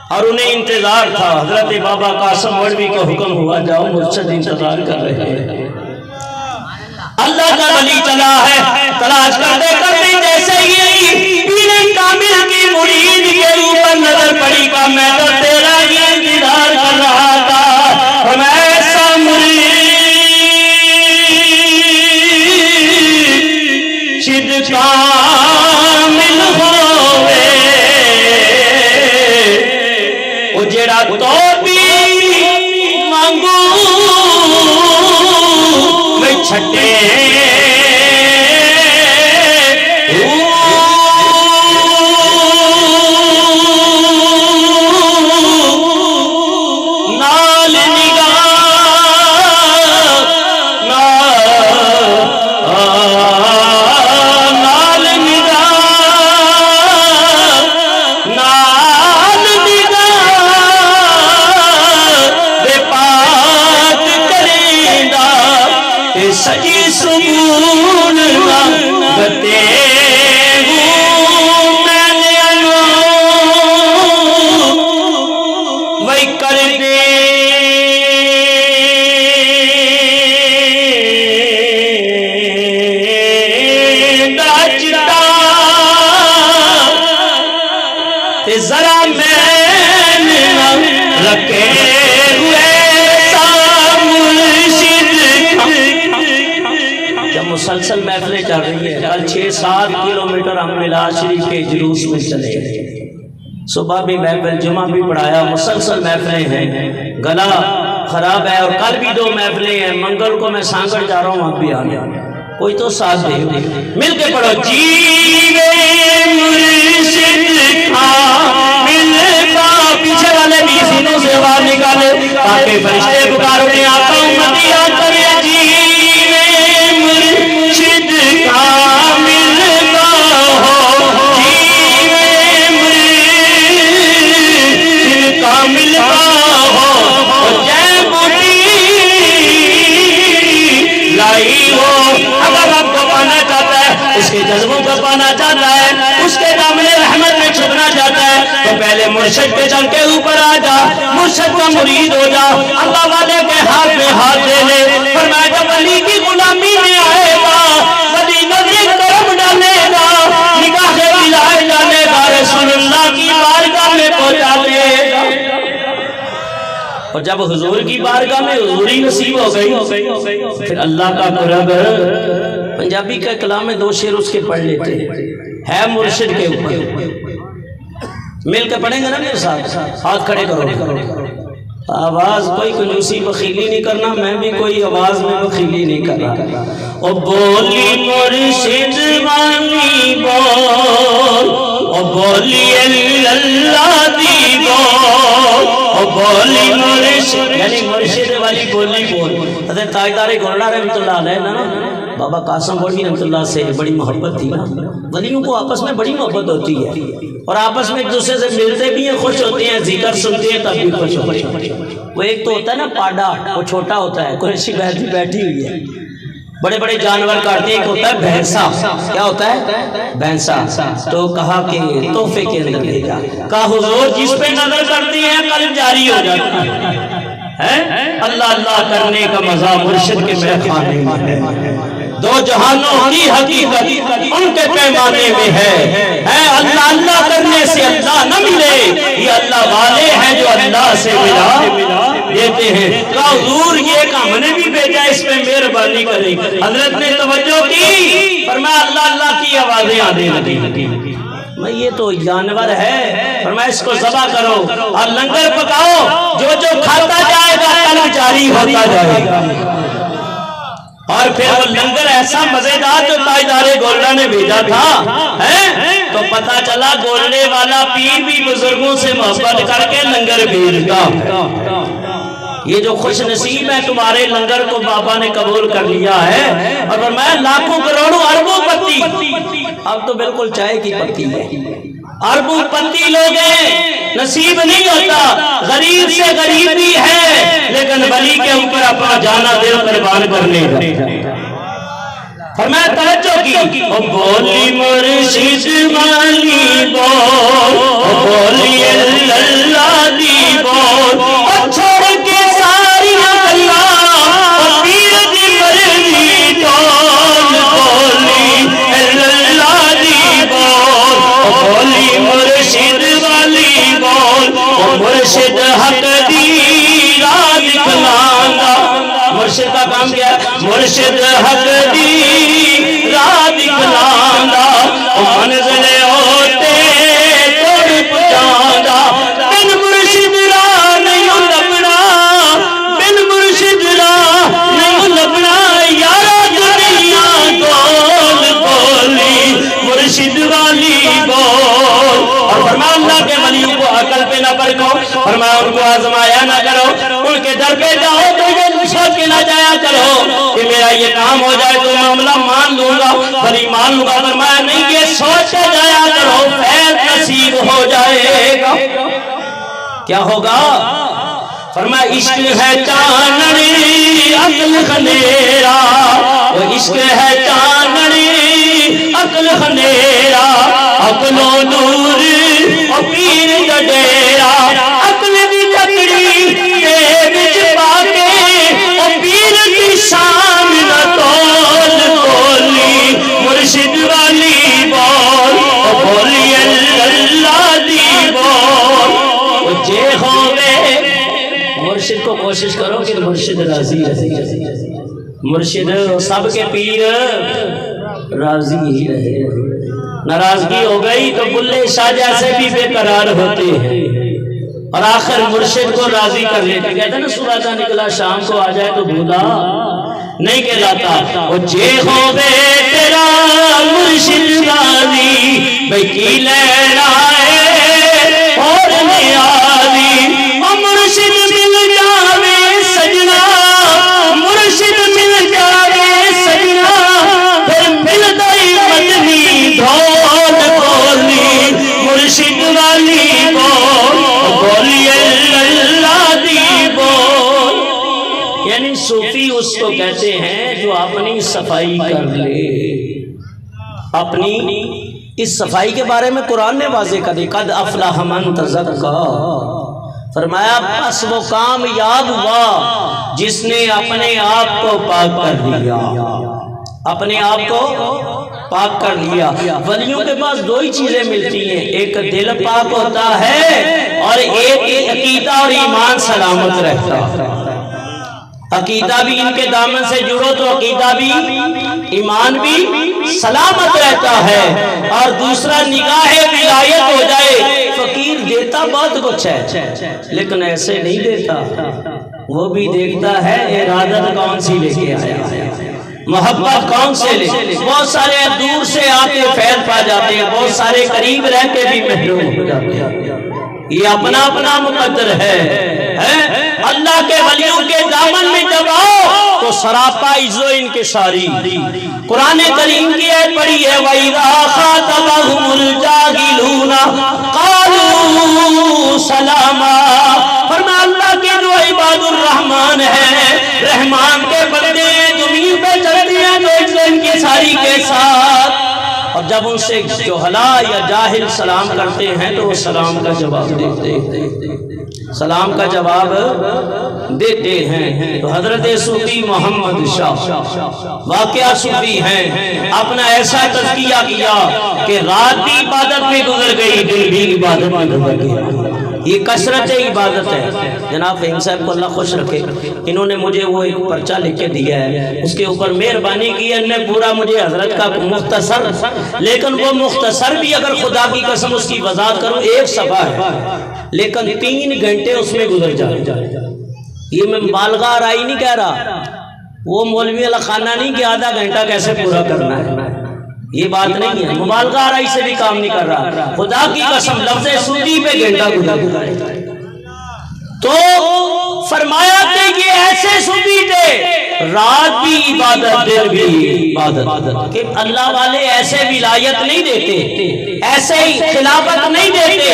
اور انہیں انتظار تھا حضرت بابا قاسم مولوی کو حکم ہوا جاؤ مرشد انتظار کر رہے ہیں اللہ کا ولی چلا ہے تلاش کرتے کرتے جیسے ہی پیر کامل کی مرید کے اوپر نظر پڑی کا میں تو تیرا ہی انتظار کر رہا تھا ہم ایسا مرشد کامل ہوئے اجڑا تو بھی مانگو میں چھٹے نال نگاہ نال نگاہ نال نگاہ بے پاک کریندہ سجی سبون گتے میں نے انو وہی کر دے داچتا تے ذرا میں رکھے ہوئے مسلسل محفلیں چل رہی ہیں کل 6-7 کلومیٹر ہم ملاد شریف کے جلوس میں چلے صبح بھی محفل جمعہ بھی پڑھایا مسلسل محفلیں ہیں گلا خراب ہے اور کل بھی 2 محفلیں ہیں منگل کو میں سانگڑ جا رہا ہوں آپ بھی آنے کوئی تو ساتھ دے مل کے پڑھو جیوے مرشد کامل کا پیچھے والے بھی سینوں سے آواز نکالے تاکہ فرشتے پکارو نے آقا امتی یاد کرے اس کے جذبوں کو پانا چاہتا ہے اس کے دامن رحمت میں چھپنا چاہتا ہے تو پہلے مرشد کے چل کے اوپر آ جا مرشد کا مرید ہو جا اللہ والے کے ہاتھ میں ہاتھ دے لے فرمایا جب ولی کی غلامی میں آئے گا ولی نظر کرم ڈالے گا نگاہ ولایت ڈالے گا رسول اللہ کی بارگاہ میں پہنچا دے گا اور جب حضور کی بارگاہ میں حضوری نصیب ہو گئی پھر اللہ کا قرب پنجابی کا کلام میں 2 شعر اس کے پڑھ لیتے ہے مرشد کے اوپر مل کے پڑھیں گے نا میرے ساتھ ہاتھ کھڑے کرو آواز کوئی کنجوسی بخیلی نہیں کرنا میں بھی کوئی آواز میں بخیلی نہیں کرنا او بولی مرشد وانی بول او بولی اللہ دی بول او بولی مرشد یعنی مرشد والی بولی بول حضرت تاجدار گولڑا رحمۃ اللہ علیہ نا بابا قاسم مولوی رحمۃ اللہ سے بڑی محبت تھی نا ولیوں کو آپس میں بڑی محبت ہوتی ہے اور آپس میں ایک دوسرے سے ملتے بھی ہیں خوش ہوتے ہیں ذکر سنتے ہیں تب بھی خوش ہوتے ہیں وہ ایک تو ہوتا ہے نا پاڈا وہ چھوٹا ہوتا ہے قریشی بیٹھی ہوئی ہے بڑے بڑے جانور کاٹتے ہیں ایک ہوتا ہے بھینسا کیا ہوتا ہے بھینسا تو کہا کہ تحفے کے اندر لے جا کہا حضور جس پہ نظر کرتے ہیں قلب جاری ہو جاتا ہے اللہ اللہ کرنے کا مزہ مرشد کے میخانے میں ہے 2 جہانوں کی حقیقت ان کے پیمانے میں ہے اللہ اللہ کرنے سے اللہ نہ ملے یہ اللہ والے ہیں جو اللہ سے ملا دیتے ہیں کہ حضور یہ کام نے بھی بھیجا اس پہ مہربانی کریں حضرت نے توجہ کی فرمایا اللہ اللہ کی آوازیں آنے لگی میں یہ تو جانور ہے، فرمایا اس کو ذبح کرو اور لنگر پکاؤ، جو جو کھاتا جائے گا قلب جاری ہوتا جائے گا۔ اور پھر وہ لنگر ایسا مزیدار جو تاجدار گولڑا نے بھیجا تھا، تو پتہ چلا گولڑے والا پیر بھی بزرگوں سے محبت کر کے لنگر بھیجتا۔ یہ جو خوش نصیب ہے تمہارے لنگر کو بابا نے قبول کر لیا ہے، اور فرمایا لاکھوں کروڑوں اربوں پتی، اب تو بالکل چائے کی پتی ہے، اربوں پتی لوگ ہیں، نصیب نہیں ہوتا، غریب سے غریب بھی ہے لیکن ولی کے اوپر اپنا جانا دل قربان کرنے کا۔ فرمایا توجہ کی، او بولی مرشد والی بول، او بولی اللہ دی بول، او چھوڑ کے ساری اللہ، او پیر دی مرضی ڈول، بولی اللہ دی بول، او بولی مرشد والی بول، او مرشد حق دی راہ دکھلانا۔ مرشد کا کام کیا ہے؟ مرشد حق دی راہ دکھلانا، منزل ہوتے توڑ پہنچانا، بن مرشد راہ نہیں لبنا، بن مرشد راہ نہیں لبنا، یارا دنیا گول گولی مرشد والی بول۔ اور فرمایا اللہ کے ولیوں کو عقل پہ نہ پرکھو، فرمایا ان کو آزمایا نہ کرو، ان کے در پہ جاؤ تو یہ سوچ کے نہ جایا کرو کہ میرا یہ کام ہو جائے تو معاملہ مان لوں گا، بھلی مان لوں گا۔ فرمایا نہیں، یہ سوچ کے جایا کرو، فیض نصیب ہو جائے گا۔ کیا ہوگا؟ فرمایا عشق ہے چانڑی عقل خنیرا، وہ عشق ہے چانڑی عقل خنیرا، عقل و نور اور پیر دا ڈیرا، عقل دی تکڑی کے وچ پا کے اور پیر کی شان نہ تول، بولی مرشد والی بول، اور بولی اللہ دی بول۔ وہ جے ہوئے مرشد کو کوشش کرو کہ مرشد راضی رہے، مرشد سب کے پیر راضی ہی رہے۔ ناراضگی ہو گئی تو بلے شاہ جیسے بھی بے قرار ہوتے ہیں، اور آخر مرشد کو راضی کر لیتے۔ کہتے ہیں نا صبح کا نکلا شام کو آ جائے تو بھولا نہیں کہلاتا۔ وہ جے ہوئے تیرا مرشد راضی، بھئی کی لینا ہے اور نیازی، اور مرشد مل جاوے سجنا، مرشد مل جاوے سجنا، پھر مل گئی مدنی ڈھول، بولی مرشد والی بول، بولی اللہ دی بول۔ یعنی صوفی اس کو کہتے ہیں جو اپنی صفائی کر لے۔ اپنی اس صفائی کے بارے میں قرآن نے واضح کر دی، قد افلح من تزکا، فرمایا بس وہ کامیاب ہوا جس نے اپنے آپ کو پاک کر لیا، اپنے آپ کو پاک کر لیا۔ ولیوں کے پاس دو ہی چیزیں ملتی ہیں، ایک دل پاک ہوتا ہے اور ایک عقیدہ اور ایمان سلامت رہتا ہے۔ عقیدہ بھی ان کے دامن سے جڑو تو عقیدہ بھی ایمان بھی سلامت رہتا ہے، اور دوسرا نگاہ ولایت ہو جائے۔ فقیر دیتا بہت کچھ ہے لیکن ایسے نہیں دیتا، وہ بھی دیکھتا ہے ارادت کون سی لے کے آیا، محبت کون سے لے۔ بہت سارے دور سے آتے فیض پا جاتے ہیں، بہت سارے قریب رہ کے بھی محروم ہو جاتے ہیں، یہ اپنا اپنا مقدر ہے۔ اللہ کے ولیوں کے دامن میں جب آؤ تو سراپا عزو انکساری۔ قرآن کریم کی آیت پڑھی ہے، وَإِذَا خَاطَبَهُمُ الْجَاهِلُونَ قَالُوا سَلَامًا۔ فرمایا اللہ کے جو عباد الرحمن ہیں، رحمان کے بندے زمین پہ چلتے ہیں تو عزو انکساری کے ساتھ، اور جب ان سے جوہلا یا جاہل سلام کرتے ہیں تو وہ سلام کا جواب دیتے ہیں، سلام کا جواب دیتے ہیں۔ تو حضرت صوفی محمد شاہ واقعہ صوفی ہیں، اپنا ایسا تزکیہ کیا کہ رات بھی عبادت میں گزر گئی، دن بھی عبادت میں گزر گیا۔ یہ کثرت عبادت ہے۔ جناب فہیم صاحب کو اللہ خوش رکھے، انہوں نے مجھے وہ ایک پرچہ لکھ کے دیا ہے، اس کے اوپر مہربانی کی ہے، نے پورا مجھے حضرت کا مختصر، لیکن وہ مختصر بھی اگر خدا کی قسم اس کی وضاحت کروں ایک صفحہ ہے، لیکن 3 گھنٹے اس میں گزر جائے۔ یہ میں مبالغہ آرائی نہیں کہہ رہا، وہ مولوی علی خانہ نہیں کہ آدھا گھنٹہ کیسے پورا کرنا ہے، یہ بات نہیں ہے، مبالغہ آرائی سے بھی کام نہیں کر رہا، خدا کی قسم لفظ سودی پہ گھنٹہ گزر۔ تو فرمایا کہ یہ ایسے صوفی تھے، رات بھی عبادت دن بھی عبادت، کہ اللہ والے ایسے ولایت نہیں دیتے، ایسے ہی خلافت نہیں دیتے۔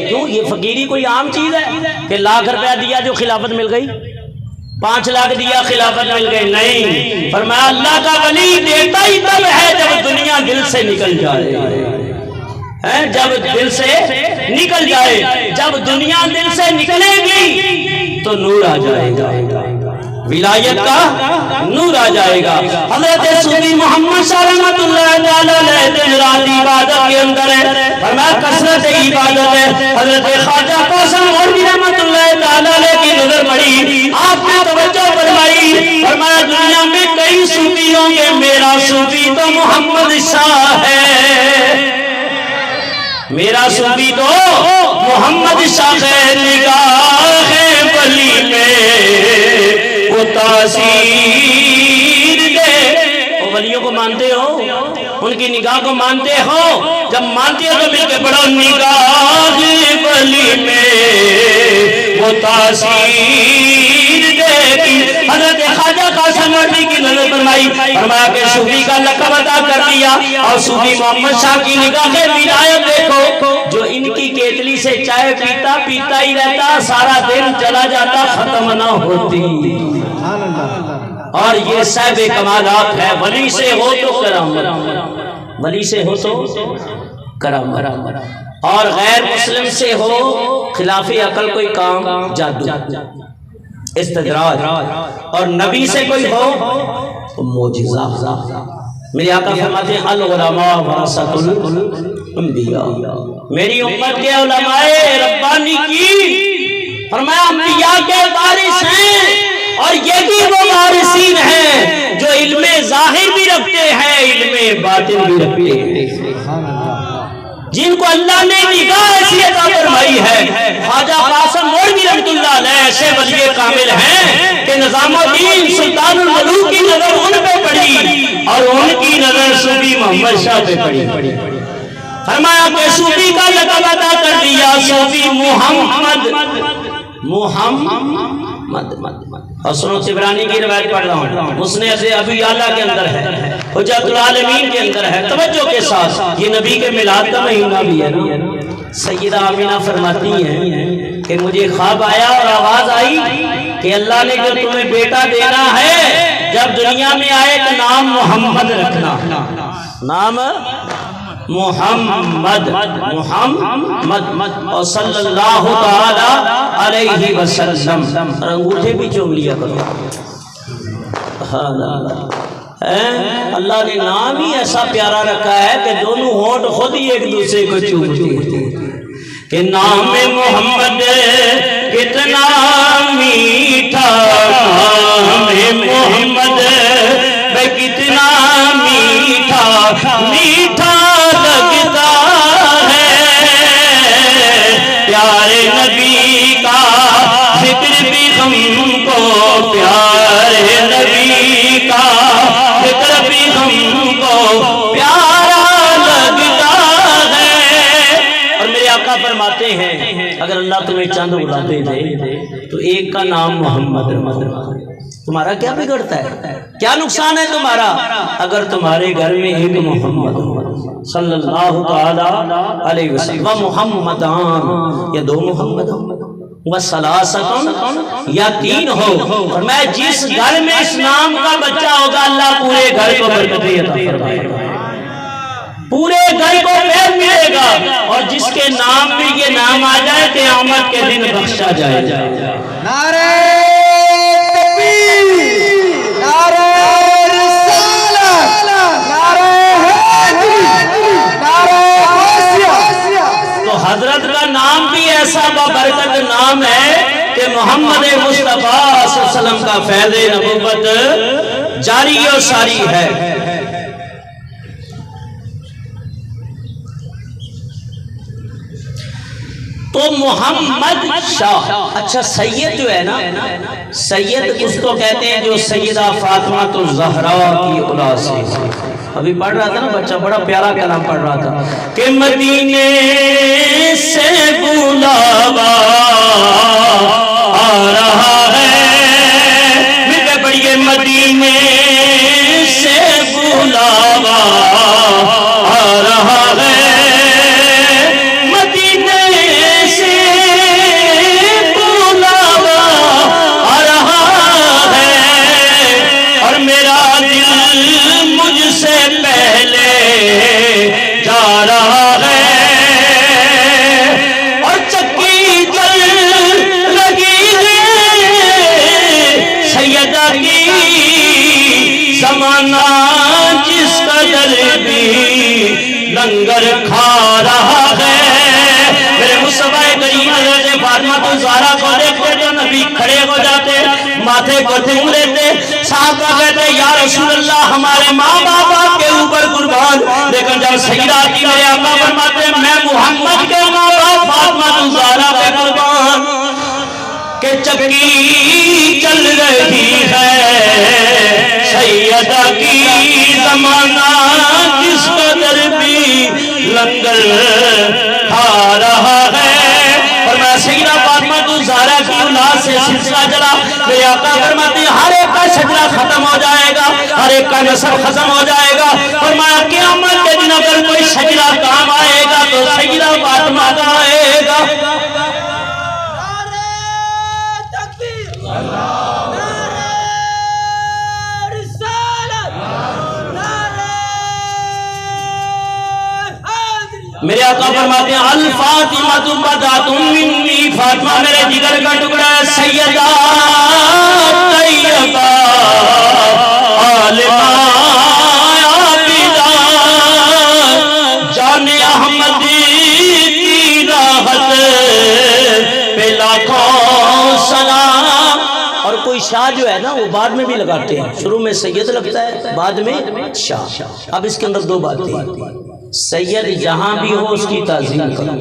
کیوں؟ یہ فقیری کوئی عام چیز ہے کہ لاکھ روپیہ دیا جو خلافت مل گئی، 5 لاکھ دیا خلافت مل گئی؟ نہیں، فرمایا اللہ کا ولی دیتا ہی تب ہے جب دنیا دل سے نکل جائے، جب دل سے نکل جائے، جب دنیا دل سے نکلے گی تو نور آ جائے گا، ولایت کا نور آ جائے گا۔ حضرت صوفی محمد شاہ رحمت اللہ علیہ دن رات عبادت کے اندر ہے، فرمایا کثرت عبادت ہے۔ حضرت خواجہ قاسم مولوی رحمت اللہ علیہ کی نظر پڑی، آپ نے توجہ فرمائی، فرمایا دنیا میں کئی صوفی ہوں گے، میرا صوفی تو محمد شاہ ہے، میرا صوفی تو محمد شاہ ہے، نگاہ ولی میں وہ تاثیر دے۔ وہ ولیوں کو مانتے ہو، ان کی نگاہ کو مانتے ہو؟ جب مانتے ہو تو مل کے پڑھو، نگاہ ولی میں وہ تاثیر دے۔ حضرت خواجہ قاسم مولوی کی نظر فرمائی، فرمایا کہ صوفی کا لقب عطا کر دیا، اور صوفی محمد شاہ کی نگاہ ولایت دیکھو، جو ان کی کیتلی سے چائے پیتا پیتا ہی رہتا، سارا دن چلا جاتا، ختم نہ ہوتی۔ اور یہ صاحب کمالات ہے، ولی سے ہو تو کرامت، ولی سے ہو تو کرامت، اور غیر مسلم سے ہو خلاف عقل کوئی کام، جادو، استدراج، اور نبی سے کوئی ہو تو معجزہ۔ میرے آقا فرماتے ہیں العلماء ورثۃ الانبیاء، میری امت کے علماء ربانی کی، فرمایا انبیاء کے وارث ہیں، اور یہی وہ وارثین ہیں جو علم ظاہر بھی رکھتے ہیں، علم باطن بھی رکھتے ہیں، جن کو اللہ نے نگاہ ایسی عطا فرمائی ہے۔ خواجہ قاسم مولوی رحمت اللہ علیہ ایسے ولی کامل ہیں کہ نظام الدین سلطان الملوک کی نظر ان پہ پڑی، اور ان کی نظر صوفی محمد شاہ پہ پڑی۔ فرمایا کہ صوفی کا لقب عطا کر دیا، صوفی محمد۔ حسن الطبرانی کی روایت پڑھ رہا ہوں، مسند ابی اعلیٰ کے اندر ہے، حجت العالمین کے اندر ہے، توجہ کے ساتھ، یہ نبی کے میلاد کا مہینہ بھی ہے نا۔ سیدہ آمینہ فرماتی ہیں کہ مجھے خواب آیا اور آواز آئی کہ اللہ نے جو تمہیں بیٹا دینا ہے، جب دنیا میں آئے تو نام محمد رکھنا، نام محمد اور صلی اللہ تعالی علیہ وسلم، اور انگوٹھے بھی چوم لیا کرو۔ اللہ نے نام ہی ایسا پیارا رکھا ہے کہ دونوں ہونٹ خود ہی ایک دوسرے کو چومتے ہیں، کہ نام محمد کتنا میٹھا، نام محمد کتنا میٹھا، میٹھا لگتا ہے، پیارے نبی کا ذکر بھی ہم کو، پیارے نبی کا ذکر بھی ہم کو پیارا لگتا ہے۔ اور میرے آقا فرماتے ہیں اگر اللہ تمہیں چند اولادیں دے تو ایک کا نام محمد رکھو، تمہارا کیا بگڑتا ہے، کیا نقصان ہے تمہارا اگر تمہارے گھر میں ایک محمد صلی اللہ تعالی علیہ وسلم، و محمدان یا 2 محمد، و ثلاثۃ یا 3 ہو، اور میں جس گھر میں اس نام کا بچہ ہوگا اللہ پورے گھر کو برکتیں عطا فرمائے گا، پورے گھر کو خیر ملے گا، اور جس کے نام میں یہ نام آ جائے قیامت کے دن بخشا جائے گا۔ نعرہ تکبیر، نعرہ رسالت، نعرہ حیدری، نعرہ غوثیہ۔ تو حضرت کا نام بھی ایسا ایسا بابرکت نام ہے کہ محمد مصطفیٰ صلی اللہ علیہ وسلم کا فیض نبوت جاری و ساری ہے۔ تو محمد شاہ، اچھا سید جو ہے نا، سید اس کو کہتے ہیں جو سیدہ فاطمہ الزہرا کی اولاد سے۔ ابھی پڑھ رہا تھا نا بچہ، بڑا پیارا کلام پڑھ رہا تھا کہ مدینے سے بلاوا آ رہا ہے، مل کے پڑھیے، مدینے سے بلاوا آ رہا ہے، لنگر کھا رہا ہے۔ میرے مصطفیٰ کریم حضرت فاطمہ الزہرا کو دیکھتے جو نبی کھڑے ہو جاتے، ماتھے کو چوم لیتے، صحابہ کہتے یا رسول اللہ ہمارے ماں باپ آپ کے اوپر قربان، لیکن جب سیدہ کی میرے آقا فرماتے میں محمد کے ماں باپ فاطمہ الزہرا پہ قربان، کہ چکی چل رہی ہے سیدہ کی، زمانہ جس قدر بھی لنگر کھا رہا ہے۔ اور میں سیدہ فاطمہ الزہرا کی اولاد سے سلسلہ چلا، میرے آقا فرماتے ہیں ہر ایک کا شجرہ ختم ہو جائے گا، ہر ایک کا نسب ختم ہو جائے گا، فرمایا قیامت کے دن اگر کوئی شجرہ کام آئے گا تو سیدہ فاطمہ کا آئے گا۔ میرے آقا فرماتے ہیں الفاطمہ بدعۃ منی، فاطمہ میرے جگر کا ٹکڑا ہے، سیدہ طیبہ عالمہ عابدہ جان احمد کی راحت پہ لاکھوں سلام۔ اور کوئی شاہ جو ہے نا وہ بعد میں بھی لگاتے ہیں، شروع میں سید لگتا ہے بعد میں شاہ۔ اب اس کے اندر دو باتیں، سید جہاں بھی ہو اس کی تعظیم کرو،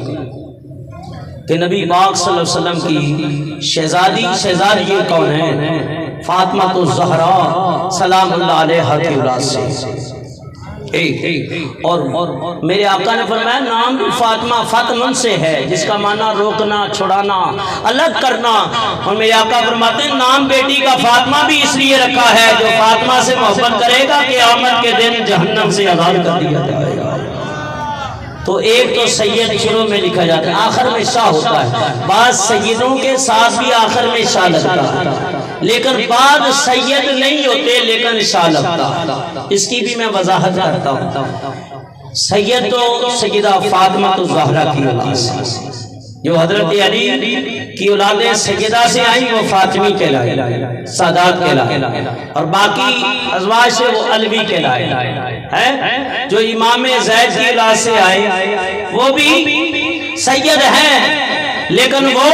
کہ نبی پاک صلی اللہ علیہ وسلم کی شہزادی یہ کون ہے؟ فاطمہ الزہرا سلام اللہ علیہا کی اولاد سے۔ اور میرے آقا نے فرمایا نام بھی فاطمہ فاطمن سے ہے، جس کا معنی روکنا، چھڑانا، الگ کرنا۔ اور میرے آقا فرماتے ہیں نام بیٹی کا فاطمہ بھی اس لیے رکھا ہے جو فاطمہ سے محبت کرے گا قیامت کے دن جہنم سے آزاد کر دیا جائے گا۔ تو ایک تو سید شروع میں لکھا جاتا ہے، آخر میں شاہ ہوتا ہے، بعض سیدوں کے ساتھ بھی آخر میں شاہ لگتا ہے، لیکن بعض سید نہیں ہوتے لیکن شاہ لگتا ہے۔ اس کی بھی میں وضاحت کرتا ہوں۔ سید تو سیدہ فاطمہ الزہرا کی اولاد سے، جو حضرت علی کی اولادیں سیدہ سے آئیں وہ فاطمی کہلائے، سادات کہلائے، اور باقی ازواج سے وہ علوی کہلائے ہیں۔ جو امام زید کی اولاد سے آئے وہ بھی سید ہیں لیکن وہ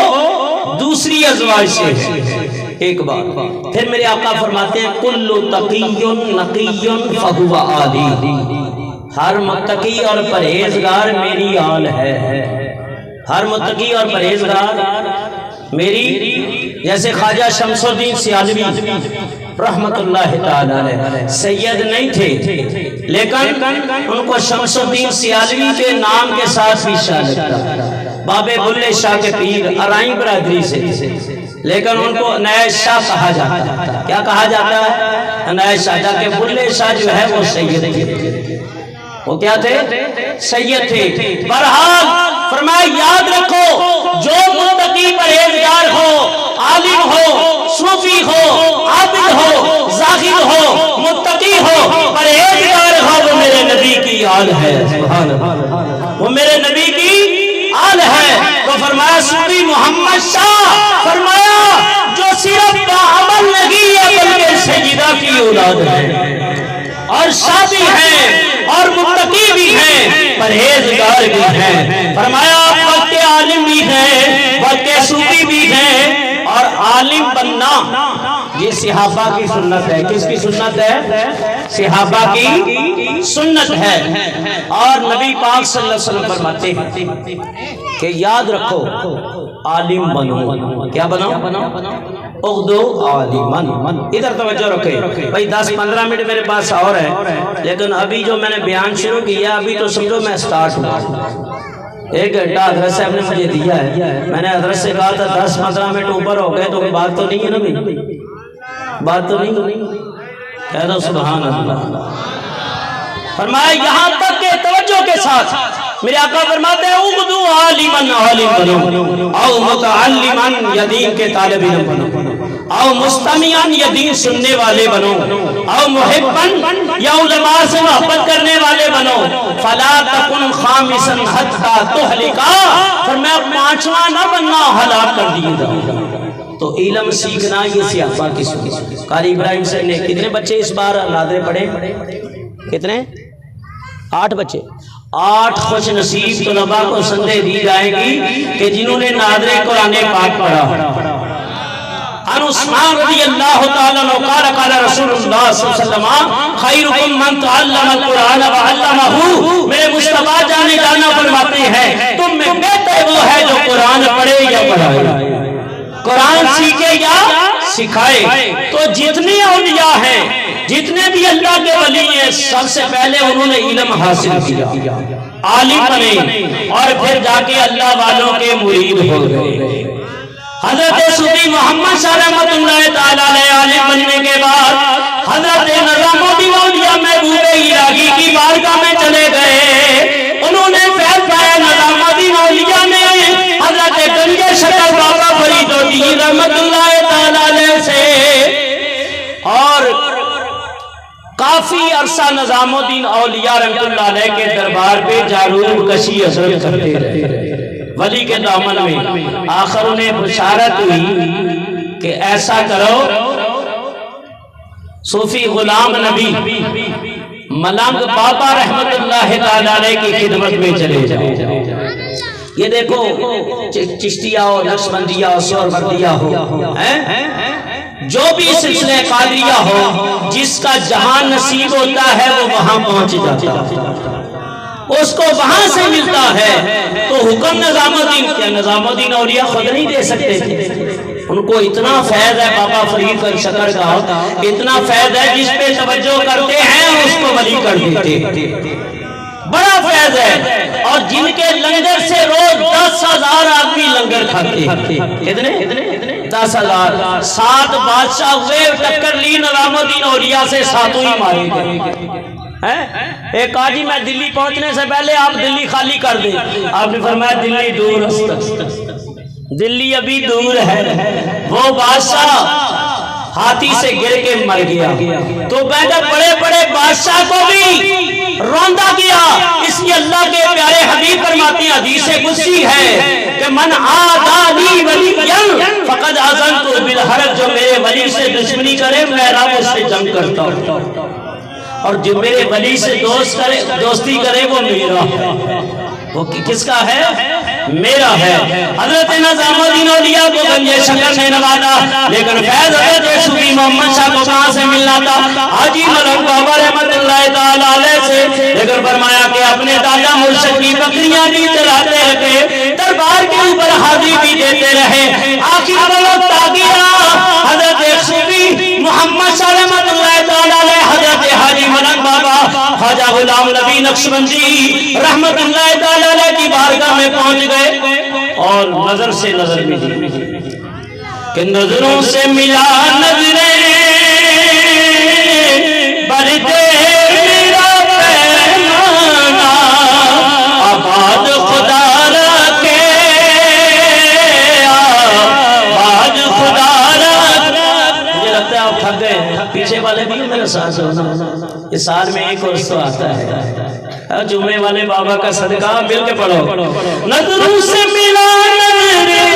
دوسری ازواج سے ہیں۔ ایک بات پھر میرے آقا فرماتے ہیں کل تقی نقی فہو آلی، ہر متقی اور پرہیزگار میری آل ہے، ہر متقی اور پرہیزگار میری، جیسے خواجہ شمس الدین سیالوی رحمت اللہ تعالی علیہ سید نہیں تھے لیکن ان کو شمس الدین سیالوی کے نام کے ساتھ بھی شاہ لگتا، بابے بلے شاہ کے پیر ارائیں برادری سے، لیکن ان کو نیا شاہ کہا جاتا ہے۔ کیا کہا جاتا ہے؟ نیا شاہ، جاکہ بلے شاہ جو ہے وہ سید تھے، وہ کیا تھے؟ سید تھے۔ بہرحال فرمایا یاد رکھو جو متقی پرہیزگار ہو، عالم ہو، صوفی ہو، عابد ہو، زاہد ہو، متقی ہو، پرہیزگار ہو، وہ میرے نبی کی آل ہے، سبحان اللہ، وہ میرے نبی کی آل ہے۔ تو فرمایا صوفی محمد شاہ فرمایا جو صرف باعمل نہیں ہے بلکہ سیدہ کی اولاد ہے، اور شادی ہے اور متقی بھی ہیں، پرہیزگار بھی ہیں۔ فرمایا آپ وقت عالم بھی ہیں، عالم بننا یہ صحابہ کی سنت ہے. کس کی سنت ہے؟ صحابہ کی سنت ہے. اور نبی پاک صلی اللہ علیہ وسلم فرماتے ہیں کہ یاد رکھو عالم بنو. کیا بنو؟ اغدو عالمن. ادھر توجہ رکھے بھائی. 10-15 منٹ میرے پاس اور ہے، لیکن ابھی جو میں نے بیان شروع کیا ابھی تو سمجھو میں سٹارٹ ہوں. 1 گھنٹہ حضرت صاحب نے مجھے دیا ہے. میں نے حضرت سے کہا تھا 10-15 منٹ اوپر ہو گئے تو بات تو نہیں ہے نا بھائی؟ بات تو نہیں. کہہ دو سبحان اللہ. فرمایا یہاں تک کہ توجہ کے ساتھ میرے آقا فرماتے ہیں اغدو عالمن، عالم بنو، او متعلمن یا دین کے طالب علم بنو، او مستمعن یا دین سننے والے بنو، او محبن یا علماء سے محبت کرنے والے بنو. فلا تکن خامسا حتی تہلکا. فرمایا 5واں نہ بننا، ہلاک کر دیے جاؤ. تو علم سیکھنا یہ صحابہ کی سنت. قاری ابراہیم سے نے کتنے بچے اس بار ناظرے پڑھے؟ کتنے؟ 8 بچے. 8 خوش نصیب طلباء کو سندے دی جائے گی کہ جنہوں نے ناظرے قرآن پاک پڑھا. عن عثمان رضی اللہ تعالیٰ عنہ قال قال رسول اللہ صلی اللہ علیہ وسلم خیرکم من تعلم القرآن وعلمہ. میرے مصطفیٰ جانے جانا فرماتے ہیں تم میں بہتر وہ ہے جو قرآن پڑھے یا پڑھائے، قرآن سیکھے یا سکھائے. تو جتنے اولیاء ہیں، جتنے بھی اللہ کے ولی ہیں، سب سے پہلے انہوں نے علم حاصل کیا، عالم بنے، اور پھر جا کے اللہ والوں کے مرید ہو گئے. حضرت صوفی محمد شاہ رحمت اللہ تعالیٰ علیہ عالم بننے کے بعد حضرت نظام الدین اولیاء محبوب الہی کی بارگاہ میں چلے گئے. انہوں نے فیض پایا نظام الدین اولیاء نے حضرت گنج شکر بابا فرید الدین رحمت اللہ تعالیٰ علیہ سے، اور کافی عرصہ نظام الدین اولیاء رحمت اللہ علیہ کے دربار پہ جاروب کشی حضرت کرتے رہے ولی کے دامن میں. آخر انہیں بشارت ہوئی کہ ایسا کرو صوفی غلام نبی ملنگ بابا رحمت اللہ تعالیٰ علیہ کی خدمت میں چلے جاؤ. یہ دیکھو چشتیہ ہو، نقشبندیہ ہو، سہروردیہ ہو، جو بھی سلسلہ قادریہ ہو، جس کا جہاں نصیب ہوتا ہے وہ وہاں پہنچ جاتا ہے، اس کو وہاں سے ملتا ہے. تو حکم نظام الدین کیا نظام الدین اولیاء خود نہیں دے سکتے تھے. ان کو اتنا فیض ہے بابا فرید کا شکر کا، اتنا فیض ہے جس پہ توجہ کرتے ہیں اس کو ولی کر دیتے. بڑا فیض ہے. اور جن کے لنگر سے روز 10,000 آدمی لنگر کھاتے. کتنے؟ 10,000. 7 بادشاہ ہوئے، ٹکر لی نظام الدین اولیاء سے، 7 ہی مارے گئے. ایک کہا جی میں دلی پہنچنے سے پہلے آپ دلی خالی کر دیں. آپ نے فرمایا دلی دور ہے، دلی ابھی دور ہے. وہ بادشاہ ہاتھی سے گر کے مر گیا تو بڑے بڑے بادشاہ کو بھی روندا گیا. اس لیے اللہ کے پیارے حبیب فرماتے ہیں حدیث قدسی ہے کہ من عادانی ولیا فقد آذنتہ بالحرب. جو میرے ولی سے دشمنی کرے میں رب اس سے جنگ کرتا ہوں، اور جو میرے ولی سے دوستی کرے وہ میرا ہے. وہ کس کا ہے؟ میرا ہے. حضرت نظام الدین اولیاء کو گنج شکر نے نوازا، لیکن فیض حضرت صوفی محمد شاہ کو کہاں سے ملنا تھا؟ حاجی ملنگ بابا رحمت اللہ تعالیٰ علیہ سے. لیکن فرمایا کہ اپنے دادا مرشد کی بکریاں بھی چلاتے رہے، دربار کے اوپر حاضری بھی دیتے رہے. آخر وقت آ گیا حضرت صوفی محمد شاہ رحمت اللہ تعالیٰ علیہ حضرت حاجی ملنگ بابا خواجہ غلام نبی نقشبندی رحمت اللہ تعالیٰ علیہ کی بارگاہ میں پہنچ گئے، اور نظر سے نظر ملی کہ نظروں سے ملا نظریں بردے میرا پیمانہ آباد خدا رکھے، آباد خدا رکھے. مجھے لگتا ہے آپ تھک گئے ہیں، پیچھے والے بھی میرے ساتھ ہونا. اس سال میں ایک اور تو آتا ہے جمعے والے بابا کا صدقہ مل کے پڑھو. نظروں سے ملا نظریں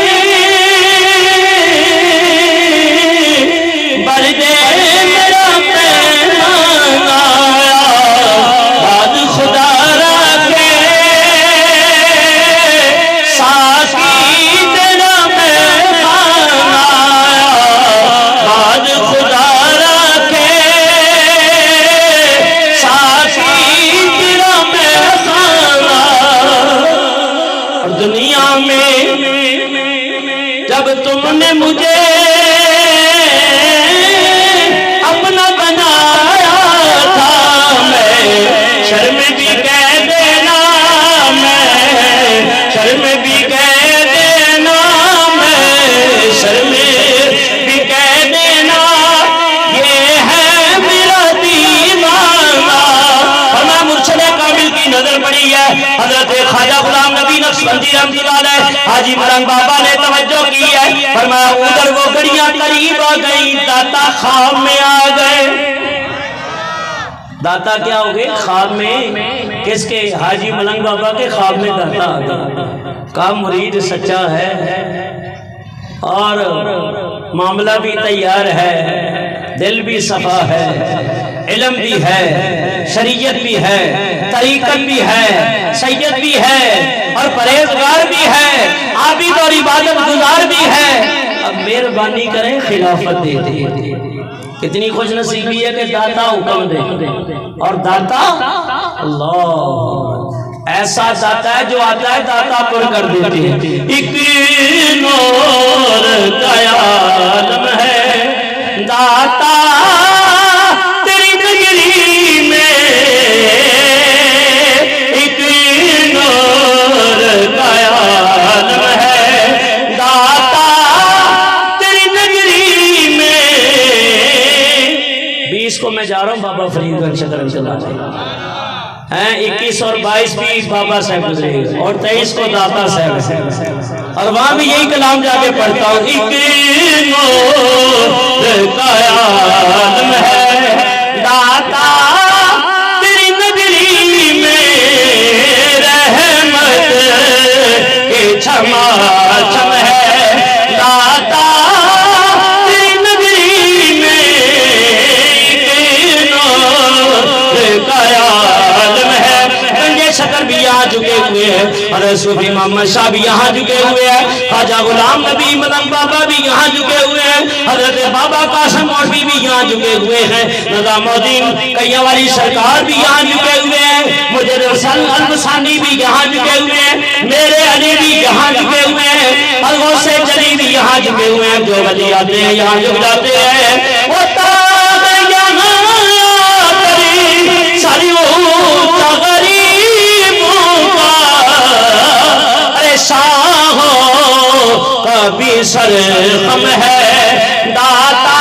بردے میرا پیمانہ آباد خدا رکھے، ساقی تیرا پیمانہ جب تم نے مجھے اپنا بنایا تھا میں شرم بھی کہہ دینا میں شرم بھی کہہ دینا میں شرم بھی کہہ دینا یہ ہے میرا دیوانہ اور میں مرشد کامل کی نظر پڑی ہے حضرت خواجہ غلام نبی نقشبندی رحمۃ اللہ علیہ حاجی ملنگ بابا نے توجہ کی ہے فرمایا ادھر وہ گڑیاں قریب آ گئی داتا خواب میں آ گئے داتا کیا ہو گئے خواب میں کس کے حاجی ملنگ بابا کے خواب میں داتا آ گئے کا مرید سچا ہے اور معاملہ بھی تیار ہے دل بھی صفا ہے علم بھی ہے شریعت بھی ہے طریقت بھی ہے سید بھی ہے اور پرہیزگار بھی ہے عابد اور عبادت گزار بھی ہے اب مہربانی کریں خلافت دے دے کتنی خوش نصیبی ہے کہ داتا حکم دے اور داتا اللہ ایسا داتا ہے جو آتا ہے داتا پر کر دیتے ہیں ایک نور کا عالم ہے داتا تیری نگری میں ایک نور کا عالم ہے داتا تیری نگری میں 20 کو میں جا رہا ہوں بابا فرید گنج شکرم چلا ہیں 21 اور 22 بھی بابا صاحب گزرے اور 23 کو داتا صاحب اور وہاں بھی یہی کلام جا کے پڑھتا ہوں ایک نور کا عالم ہے داتا تیری نگری میں رحمت کے چھما چھم ہے داتا تیری نگری میں ایک نور کا شکر بھی یہاں جھکے ہوئے ہیں اور صوفی محمد شاہ بھی یہاں جھکے ہوئے ہیں خواجہ غلام نبی ملنگ بابا بھی یہاں جھکے ہوئے ہیں حضرت بابا قاسم مولوی بھی یہاں جھکے ہوئے ہیں نظام الدین کیاں والی سرکار بھی یہاں جھکے ہوئے ہیں مجھے رسل البسانی بھی یہاں جھکے ہوئے ہیں میرے علی بھی یہاں جھکے ہوئے ہیں الغوث جلی بھی یہاں جھکے ہوئے ہیں جو ولی آتے ہیں یہاں جھک جاتے ہیں وہ تاغ یہاں کری ساری شاہوں کا بھی سر غم ہے داتا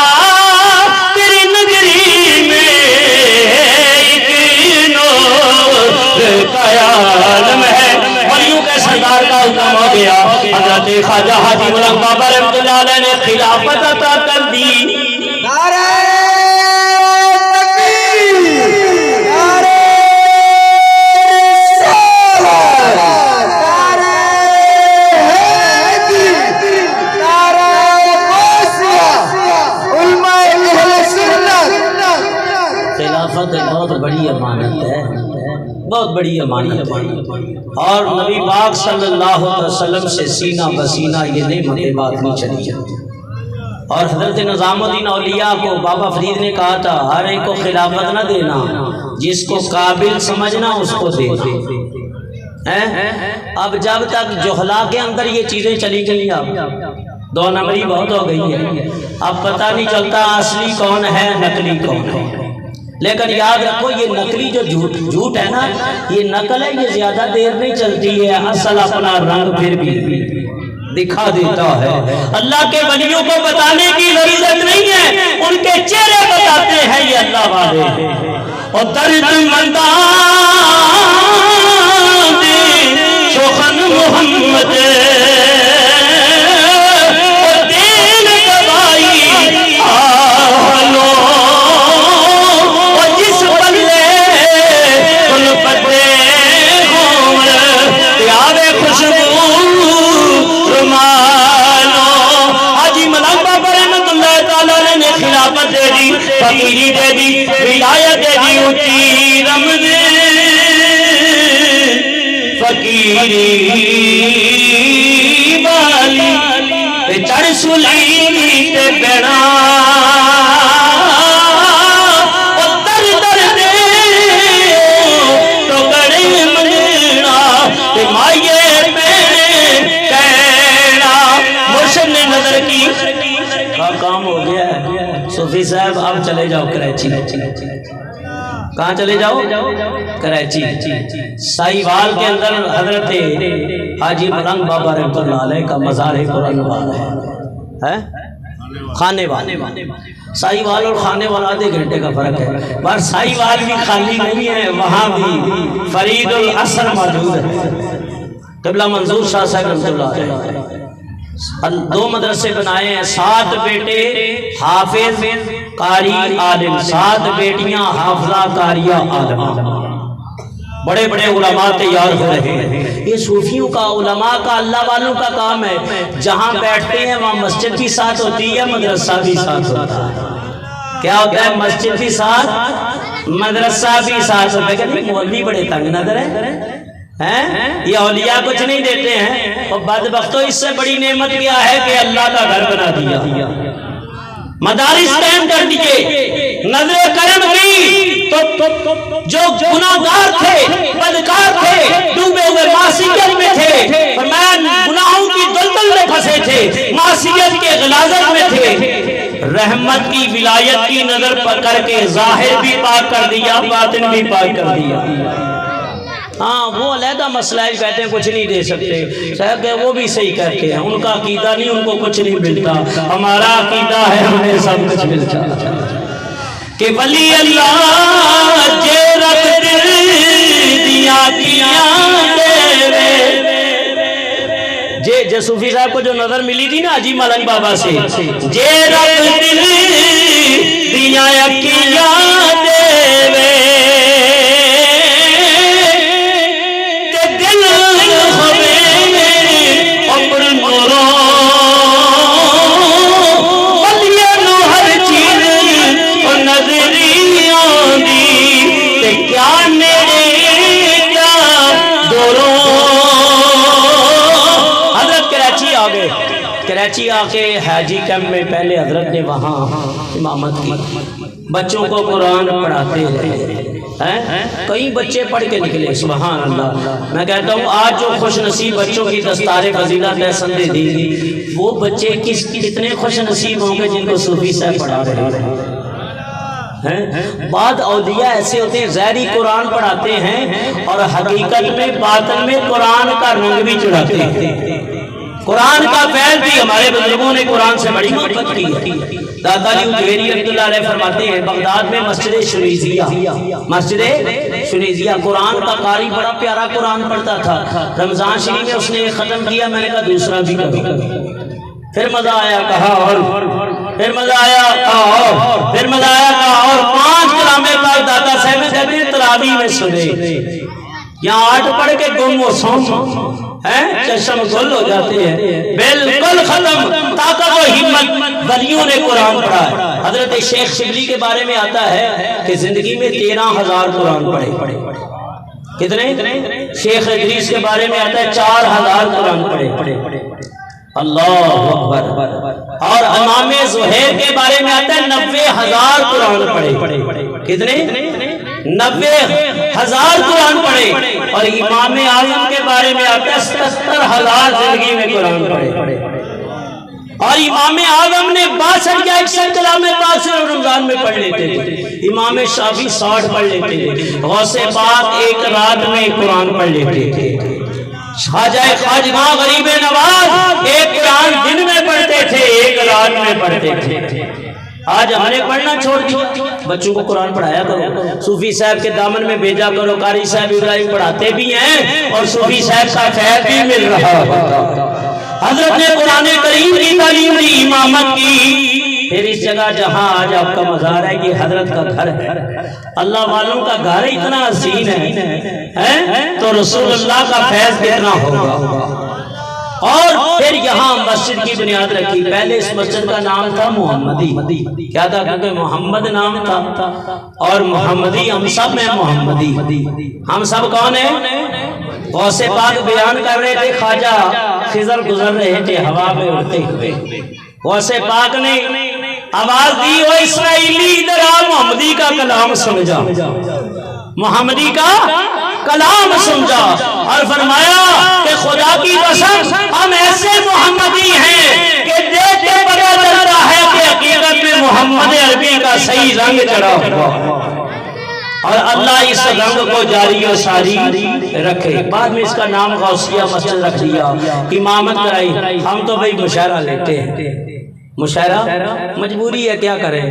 تیری نگری میں ایک نور کا عالم ہے ولیوں کے سردار کا حکم ہو گیا حضرت خواجہ حاجی ملنگ بابا رحمۃ اللہ علیہ نے خلافت عطا کر دی نعرہ بہت بڑی امانت ہے بہت بڑی امانت ہے اور نبی پاک صلی اللہ علیہ وسلم سے سینہ بسینہ یہ نعمت بات نہیں چلی جاتی اور حضرت نظام الدین اولیاء کو بابا فرید نے کہا تھا ہر ایک کو خلافت نہ دینا جس کو قابل سمجھنا اس کو دے اب جب تک جہلا کے اندر یہ چیزیں چلی گئی اب 2 نمبری بہت ہو گئی ہے اب پتہ نہیں چلتا اصلی کون ہے نقلی کون ہے لیکن یاد رکھو یہ نقلی جو جھوٹ ہے نا یہ نقل ہے یہ زیادہ دیر نہیں چلتی ہے اصل اپنا رنگ پھر بھی دکھا دیتا ہے اللہ کے ولیوں کو بتانے کی ضرورت نہیں ہے ان کے چہرے بتاتے ہیں یہ اللہ والے اور درد مندان شوخن محمد فقیری دے دی ولایت دے دی اونچی رمز فقیری والی چڑھ سلی تے بیڑا در در دے تو گڑے مننا تے مائیے میں کہنا مرشد صاحب چلے جاؤ کراچی. کہاں چلے جاؤ؟ کراچی. سائیوال کے اندر حضرت حاجی ملنگ بابا رحمۃ اللہ علیہ کا مزار قرآن والا ہے. خانے والا. سائیوال اور خانے والا آدھے گھنٹے کا فرق ہے. پر سائیوال بھی خالی نہیں ہے، وہاں بھی فرید الاثر موجود ہے. قبلہ منظور شاہ صاحب رحمۃ اللہ علیہ 2 مدرسے بنائے ہیں. 7 بیٹے حافظ قاری عالم، 7 بیٹیاں حافظہ قاریہ عالم. بڑے بڑے علماء تیار ہو رہے ہیں. یہ صوفیوں کا، علماء کا، اللہ والوں کا کام ہے. جہاں بیٹھتے ہیں وہاں مسجد بھی ساتھ ہوتی ہے، مدرسہ بھی ساتھ ہوتا ہے. کیا ہوتا ہے؟ مسجد بھی ساتھ، مدرسہ بھی ساتھ ہوتا ہے. مولوی بڑے تنگ نظر ہیں، یہ اولیاء کچھ نہیں دیتے ہیں. اور بدبختوں اس سے بڑی نعمت کیا ہے کہ اللہ کا گھر بنا دیا، مدارس قائم کر دیے، نظر کرم کی. تو جو گناہگار تھے، بدکار تھے، ڈوبے ہوئے معصیت میں تھے، فرمایا گناہوں کی دلدل میں پھنسے تھے، معصیت کے غلاظت میں تھے، رحمت کی ولایت کی نظر پکڑ کے ظاہر بھی پاک کر دیا، باطن بھی پاک کر دیا. ہاں وہ علیحدہ مسئلہ ہے، کہتے ہیں کچھ نہیں دے سکتے. صاحب کہ وہ بھی صحیح کہتے ہیں، ان کا عقیدہ نہیں، ان کو کچھ نہیں ملتا. ہمارا عقیدہ ہے ہمیں سب کچھ ملتا کہ ولی اللہ جے رب دل دیا جے صوفی صاحب کو جو نظر ملی تھی نا حاجی ملنگ بابا سے، جے رب دل دیا کراچی آ کے حاجی کیمپ میں پہلے حضرت نے وہاں امامت کی، بچوں کو قرآن پڑھاتے رہے. کئی بچے پڑھ کے نکلے، سبحان اللہ. میں کہتا ہوں آج جو خوش نصیب بچوں کی دستار فضیلت سندے دی گئی، وہ بچے کتنے خوش نصیب ہوں گے جن کو صوفی صاحب پڑھا رہے ہیں. بعض اولیاء ایسے ہوتے ہیں ظاہری قرآن پڑھاتے ہیں اور حقیقت میں باطن میں قرآن کا رنگ بھی چڑھاتے ہیں. قرآن کا فیض بھی، ہمارے بزرگوں نے قرآن سے بڑی محبت کی ہے. داتا علی اجویری رحمۃ اللہ علیہ فرماتے ہیں بغداد میں مسجد شنیزیہ قرآن کا قاری بڑا پیارا قرآن پڑھتا تھا. رمضان شریف میں اس نے ایک ختم کیا، میں نے کہا دوسرا بھی کرو. پھر مزہ آیا، کہا اور پھر مزہ آیا، کہا اور پھر مزہ آیا، کہا اور 5 کلام پاک داتا صاحب نے کہتے ہیں تراویح میں سنے. یہاں 8 پڑھ کے گم و سوم چشم گل ہو جاتے ہیں، بالکل ختم. طاقت و ہمت ولیوں نے قرآن پڑھا ہے. حضرت شیخ شبلی کے بارے میں آتا ہے کہ زندگی میں 13,000 قرآن پڑھے. کتنے؟ شیخ ادریس کے بارے میں آتا ہے 4,000 قرآن پڑھے. اللہ اکبر. اور امام زہیر کے بارے میں آتا ہے 90,000 قرآن پڑھے. کتنے؟ 90,000 قرآن پڑھے. اور امام اعظم کے بارے میں آتا ہے 77,000 زندگی میں قرآن پڑھے. اور امام اعظم نے 62 یا 61 کلام پاک سے رمضان میں پڑھ لیتے تھے. امام شافعی 60 پڑھ لیتے تھے. غوث پاک ایک رات میں قرآن پڑھ لیتے تھے. خواجہ خواجگاں غریب نواز ایک قرآن دن میں پڑھتے تھے، ایک رات میں پڑھتے تھے. آج ہم نے پڑھنا چھوڑ دیا. بچوں کو قرآن پڑھایا کرو، صوفی صاحب کے دامن میں بھیجا کرو. قاری صاحب ابراہیم پڑھاتے بھی ہیں اور صوفی صاحب کا فیض بھی مل رہا ہے. حضرت نے قرآن کریم کی تعلیم دی، امامت کی. پھر اس جگہ جہاں آج آپ کا مزار ہے یہ حضرت کا گھر ہے. اللہ والوں کا گھر اتنا حسین ہے تو رسول اللہ کا فیض کتنا ہوگا. اور پھر یہاں مسجد کی بنیاد رکھی. پہلے اس مسجد کا نام تھا محمدی. کیا تھا؟ کیونکہ محمد نام تھا اور محمدی، ہم سب میں محمدی. ہم سب کون ہیں؟ غوث پاک بیان کر رہے تھے، خواجہ خضر گزر رہے تھے ہوا میں اڑتے ہوئے. غوث پاک نے آواز دی، او اسرائیلی ادھر آ، محمدی کا کلام سمجھا. محمدی کا کلام سمجھا اور فرمایا کہ خدا کی قسم ہم ایسے محمدی ہیں کہ دیکھ کے پتہ چلتا ہے کہ حقیقت میں محمد عربی کا صحیح رنگ چڑھا ہوا اور اللہ اس رنگ کو جاری و ساری رکھے. بعد میں اس کا نام غوثیہ مسجد رکھ دیا, امامت کرائی. ہم تو بھئی مشاعرہ لیتے ہیں, مشاعرہ مجبوری ہے, کیا کریں.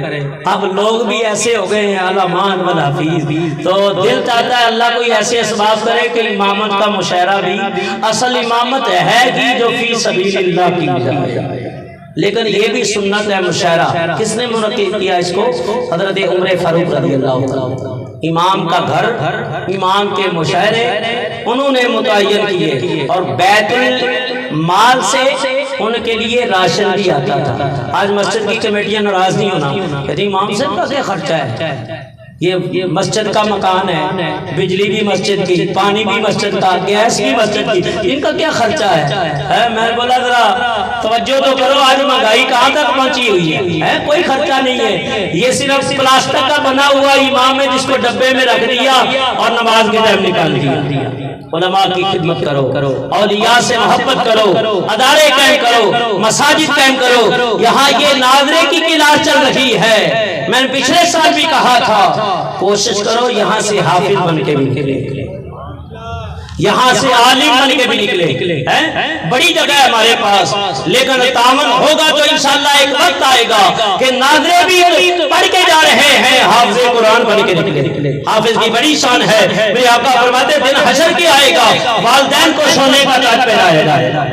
اب لوگ بھی ایسے ہو گئے ہیں علمان والحفیظ, تو دل چاہتا ہے اللہ کوئی ایسے اسباب کرے کہ امامت کا مشاعرہ بھی, اصل امامت ہے کہ جو فی سبیل اللہ کی جائے, لیکن یہ بھی سنت ہے مشاعرہ. کس نے منعقد کیا اس کو؟ حضرت عمر فاروق رضی اللہ عنہ. امام کا گھر, امام کے مشاعرے انہوں نے متعین کیے, اور بیت المال سے ان کے لیے راشن بھی آتا تھا. آج مسجد کی کمیٹیاں ناراض نہیں ہونا, کہتے امام صاحب کا کیا خرچہ ہے, یہ مسجد کا مکان ہے, بجلی بھی مسجد کی, پانی بھی مسجد کا, گیس بھی مسجد کی, ان کا کیا خرچہ ہے. میں بولا ذرا توجہ تو کرو, آج مہنگائی کہاں تک پہنچی ہوئی ہے, کوئی خرچہ نہیں ہے. یہ صرف پلاسٹک کا بنا ہوا امام ہے جس کو ڈبے میں رکھ دیا اور نماز کے ٹائم نکال دیا. علماء کی خدمت کرو, اولیاء سے محبت کرو, ادارے قائم کرو, مساجد قائم کرو. یہاں یہ ناظرے کی کلاس چل رہی ہے, میں نے پچھلے سال بھی کہا تھا, کوشش کرو یہاں سے حافظ بن کے بھی نکلے, یہاں سے عالم بن کے بھی نکلے. بڑی جگہ ہے ہمارے پاس, لیکن تعاون ہوگا تو انشاءاللہ ایک وقت آئے گا کہ ناظرے بھی پڑھ کے جا رہے ہیں حافظ قرآن بن کے نکلے. حافظ کی بڑی شان ہے. میرے آقا فرماتے دن حشر کے آئے گا, والدین کو سونے کا تاج پہنایا جائے گا,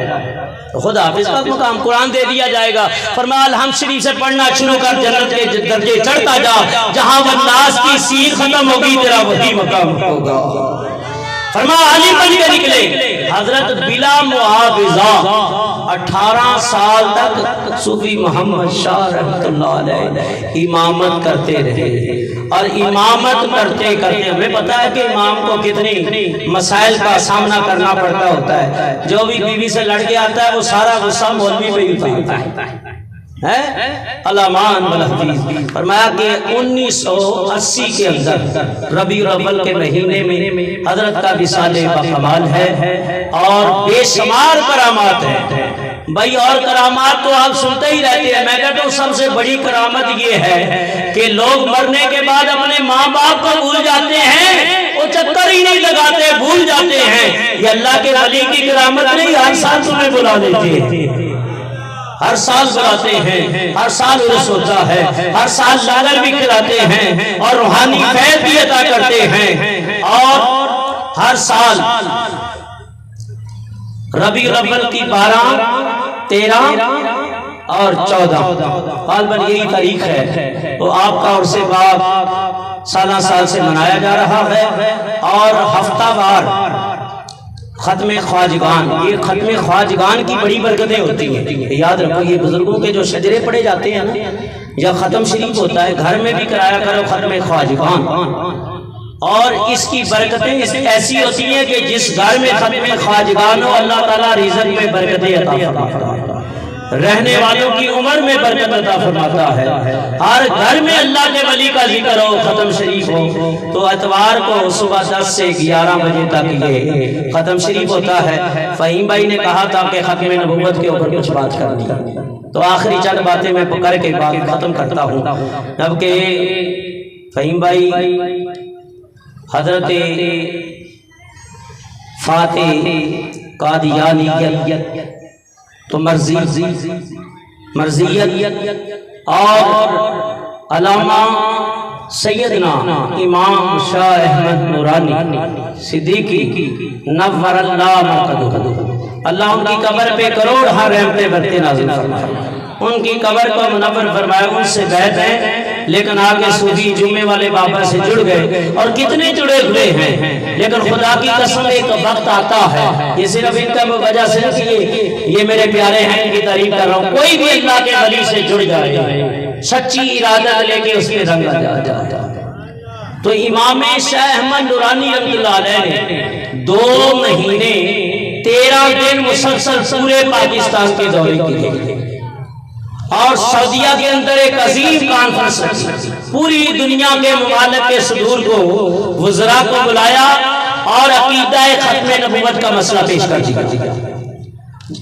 خود حافظ کا مقام قرآن دے دیا جائے گا. فرمایا الحمد شریف سے پڑھنا شروع کر, جنت کے درجے چڑھتا جا, جہاں والناس کی سیر ختم ہوگی تیرا وہی مقام ہوگا. فرمایا عالم بن کے نکلے. حضرت بلا معاوضہ 18 سال تک صوفی محمد شاہ رحمۃ اللہ علیہ امامت کرتے رہے, اور امامت کرتے کرتے ہمیں پتا ہے کہ امام کو کتنی مسائل کا سامنا کرنا پڑتا ہوتا ہے. جو بھی بیوی سے لڑ کے آتا ہے وہ سارا غصہ مولوی پہ ہی اتارتا ہے. علمان والحفیظ. فرمایا کہ 1980 کے اندر ربیع الاول کے مہینے میں حضرت کا وصال باکمال ہے, اور بے شمار کرامات ہیں. بھائی اور کرامات تو آپ سنتے ہی رہتے ہیں. میں کہتا ہوں سب سے بڑی کرامت یہ ہے کہ لوگ مرنے کے بعد اپنے ماں باپ کو بھول جاتے ہیں, وہ چکر ہی نہیں لگاتے, بھول جاتے ہیں. یہ اللہ کے ولی کی کرامت نہیں, ہر سال تمہیں بلا دیتے ہیں, ہر سال بلاتے ہیں, ہر سال عرس ہوتا ہے, ہر سال لنگر بھی کھلاتے ہیں, اور روحانی فیض بھی عطا کرتے ہیں. اور ہر سال ربیع الاول کی 12, 13 اور 14 غالباً یہی تاریخ ہے, وہ آپ کا عرس پاک سالہ سال سے منایا جا رہا ہے. اور ہفتہ وار ختم خواجگان, یہ ختم خواجگان کی بڑی برکتیں ہوتی ہیں. یاد رکھو, یہ بزرگوں کے جو شجرے پڑے جاتے ہیں نا, یا ختم شریف ہوتا ہے, گھر میں بھی کرایا کرو ختم خواجگان. اور اس کی برکتیں ایسی ہوتی ہیں کہ جس گھر میں ختم خواجگان ہو, اللہ تعالیٰ رزق میں برکتیں عطا فرماتا ہے, رہنے والوں کی عمر میں برکت عطا فرماتا ہے. ہر گھر میں اللہ کے ولی کا ذکر ہو, ختم شریف ہو, تو اتوار کو صبح 10 سے 11 بجے تک یہ ختم شریف ہوتا ہے. فہیم بھائی نے کہا تھا کہ ختم نبوت کے اوپر کچھ بات کرنی, تو آخری چند باتیں میں کر کے بات ختم کرتا ہوں. جبکہ فہیم بھائی حضرت فاتح قادیانیت تو مرضیت اور علامہ سیدنا امام شاہ احمد نورانی صدیقی نور اللہ مرقدہ, اللہ ان کی قبر پہ کروڑ رحمتیں برتے نازل فرمائے, ان کی قبر کو منور فرمائے. ان سے بیعت ہے, لیکن آگے صوفی جمعے والے بابا سے جڑ گئے, اور کتنے جڑے ہوئے ہیں. لیکن خدا کی قسم ایک وقت آتا ہے, یہ صرف ان کا وجہ سے یہ میرے پیارے ہیں, ان کی تعریف کر رہا ہوں. کوئی بھی اللہ کے ولی سے جڑ جائے, سچی ارادت لے کے اس کے رنگ آ جاتا. تو امام شاہ احمد نورانی رحمۃ اللہ علیہ نے 2 مہینے 13 دن مسلسل پورے پاکستان کے دورے کیے, اور سعودیہ کے اندر ایک عظیم کانفرنس رکھی. پوری دنیا کے ممالک کے صدور کو, وزراء کو بلایا, اور عقیدہ ختم نبوت کا مسئلہ پیش کر دیا.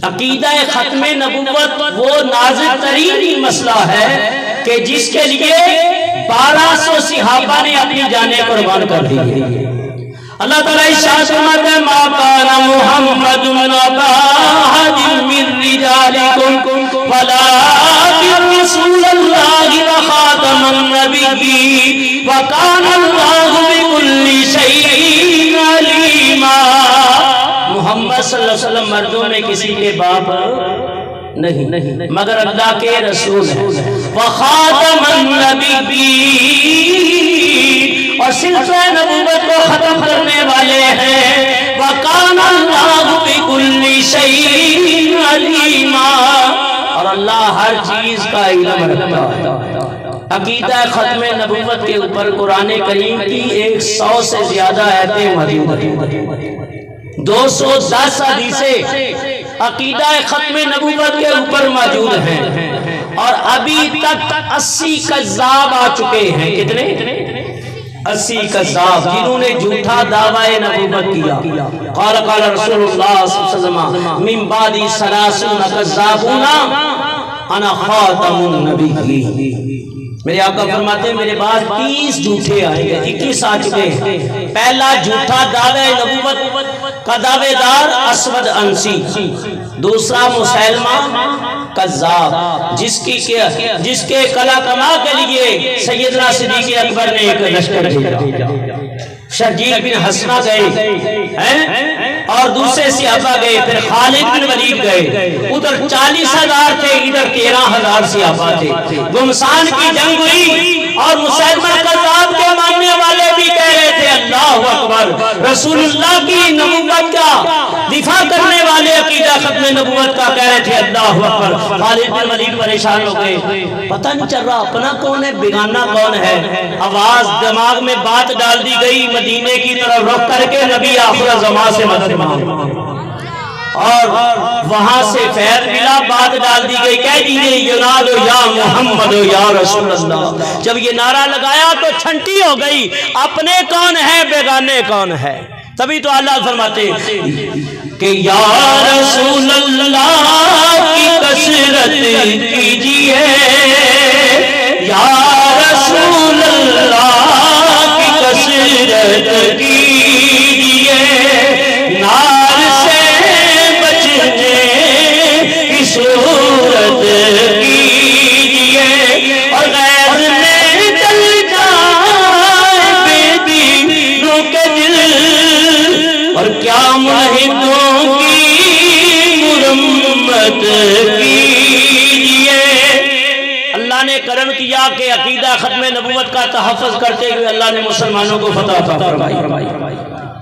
عقیدہ ختم نبوت وہ نازک ترین مسئلہ ہے کہ جس کے لیے 1200 صحابہ نے اپنی جانیں قربان کر دی. اللہ تعالیٰ ارشاد فرماتا ہے ما کان محمد ابا احد من رجالکم ولکن رسول اللہ وخاتم النبیین وکان اللہ بکل شیء علیما. محمد صلی اللہ علیہ وسلم مردوں میں کسی کے باپ نہیں مگر اللہ کے رسول ہیں. وخاتم النبیین اور سلسلہ نبوت کو ختم کرنے والے ہیں. وَقَانَ اللَّهُ بِكُلِّ شَيْءٍ عَلِيمًا اور اللہ ہر چیز کا علم رکھتا ہے. عقیدہ ختم نبوت کے اوپر قرآن کریم کی 100 سے زیادہ آیتیں موجود ہیں. 210 حدیثیں عقیدہ ختم نبوت کے اوپر موجود ہیں اور ابھی تک 80 کذاب آ چکے ہیں. کتنے؟ 80 کذاب جنہوں نے جھوٹا دعوی نبوت کیا. قال قال رسول اللہ صلی اللہ علیہ وسلم من بعد 30 کذابون انا خاتم النبیین. میرے آقا فرماتے ہیں میرے بعد 30 جھوٹے آئیں گے. 21 آ چکے ہیں. پہلا جھوٹا دعوی نبوت کا دعوے دار اسود انسی. دوسرا مسلمہ کذاب جس کے کلا کما کے لیے سیدنا صدیق اکبر نے ایک لشکر بھیجا. شرجیل بن حسنہ گئے اور دوسرے صحابہ گئے. پھر خالد بن ولید گئے. ادھر 40,000 تھے ادھر 13,000 صحابہ تھے. گمسان کی جنگ ہوئی اور مسلمہ کذاب کے ماننے والے بھی کہہ رہے تھے اللہ اکبر. رسول اللہ کی نبوت کا دفاع کرنے والے عقیدہ ختم نبوت کا کہہ رہے تھے اللہ اکبر. خالد بن ولید پریشان ہو گئے. پتہ نہیں چل رہا اپنا کون ہے بیگانہ کون ہے. آواز دماغ میں بات ڈال دی گئی مدینے کی طرف رخ کر کے نبی آخر زمان سے مدد مانگو اور وہاں سے فیض ملا. بات ڈال دی گئی کہہ دیجئے ینادو یا محمد یا رسول اللہ. جب یہ نعرہ لگایا تو چھنٹی ہو گئی اپنے کون ہے بیگانے کون ہے. تبھی تو اللہ فرماتے کہ یا رسول اللہ کی کثرت کیجئے یا رسول اللہ کی کثرت کیجئے نار سے بچنے کی صورت کیجئے اور غیر میں جل جائے بے دینوں کے دل اور کیا ملحدوں کی مرمت کیجئے. اللہ نے کرم کیا کہ عقیدہ ختم نبوت کا تحفظ کرتے ہوئے اللہ نے مسلمانوں کو فتح عطا فرمائی.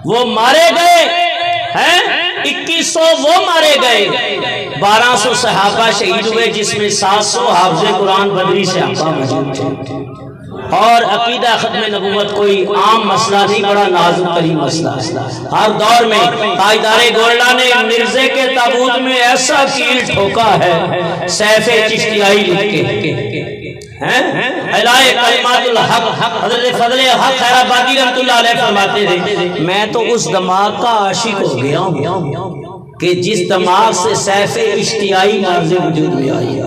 وہ مارے گئے ہیں 2100 وہ مارے گئے. 1200 صحابہ شہید ہوئے جس میں 700 حافظ قرآن بدری صحابہ موجود تھے. اور عقیدہ ختم نبوت کوئی عام مسئلہ نہیں بڑا نازک ترین مسئلہ. ہر دور میں تاجدار گولڈا نے مرزے کے تابوت میں ایسا کیل ٹھوکا ہے سیف چشتیائی لکھ کے الہی کلمات الحق حضرت فضل حق خیر آبادی رحمت اللہ علیہ فرماتے تھے میں تو اس دماغ کا عاشق ہو گیا ہوں کہ جس دماغ سے سیف اشتیائی مرز وجود میں آئی.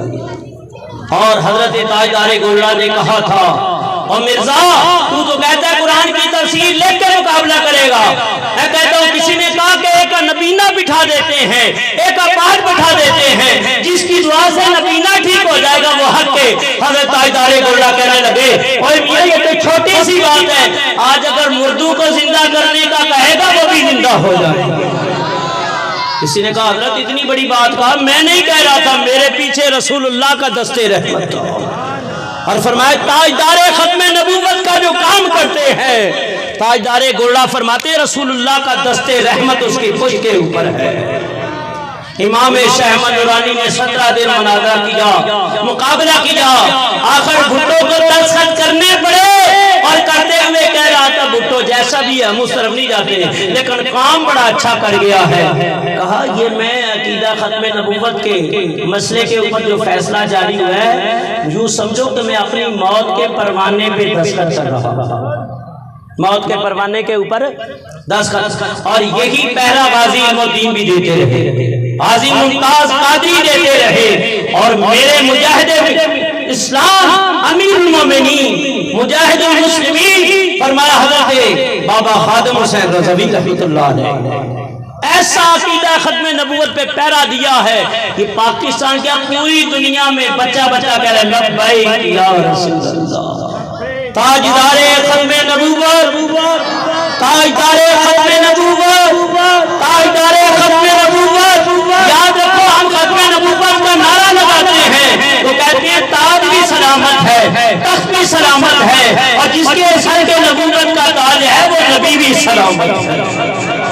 اور حضرت تاجدار گولڈا نے کہا تھا اور مرزا تو کہتا ہے قرآن کی تفسیر لے کے مقابلہ کرے گا. میں کہتا ہوں کسی نے کہا کہ ایک نبینہ بٹھا دیتے ہیں ایک اپاہج بٹھا دیتے ہیں جس کی دعا سے نبینہ ٹھیک ہو جائے گا وہ حق ہے. حضرت تاجدار گولڈا کہنے لگے اور یہ تو چھوٹی سی بات ہے آج اگر مردوں کو زندہ کرنے کا کہے گا وہ بھی زندہ ہو جائے گا. کسی نے کہا حضرت اتنی بڑی بات کہا. میں نہیں کہہ رہا تھا میرے پیچھے رسول اللہ کا دستے رحمت تھا. اور فرمایا تاجدار ختم نبوت کا جو کام کرتے ہیں تاجدار گولڈا فرماتے رسول اللہ کا دستے رحمت اس کی پشت کے اوپر ہے. امام شیخ احمد نورانی نے 17 دن مناظرہ کیا مقابلہ کیا. آخر بھٹو کو دستخط کرنے پڑے اور کرتے ہوئے کہہ رہا تھا بھٹو جیسا بھی ہے ہم اس طرف نہیں جاتے لیکن کام بڑا اچھا کر گیا ہے. کہا یہ میں عقیدہ ختم نبوت کے مسئلے کے اوپر جو فیصلہ جاری ہوا ہے یوں سمجھو کہ میں اپنی موت کے پروانے پہ دستخط کر رہا ہوں. موت کے پروانے کے اوپر دستخط اور یہی پہلا غازی علم الدین بھی دیتے رہے غازی ممتاز قادری دیتے رہے اور میرے مجاہد اسلام امیر المومنین مجاہد المسلمین فرمایا حضرت بابا خادم حسین رضوی رحمۃ اللہ علیہ ایسا عقیدہ ختم نبوت پہ پیرا دیا ہے کہ پاکستان کیا پوری دنیا میں بچہ بچہ کہہ رہے ہیں لبیک یا رسول اللہ تاجدار ختم نبوت تاجدار ختم نبوت تاجدار ختم نبوت یاد رکھو ہم ختم نبوت کا نعرہ لگاتے ہیں تو کہتے ہیں تاج بھی سلامت ہے تخت بھی سلامت ہے اور جس کے سر کے نبوت کا تاج ہے وہ نبی بھی سلامت ہے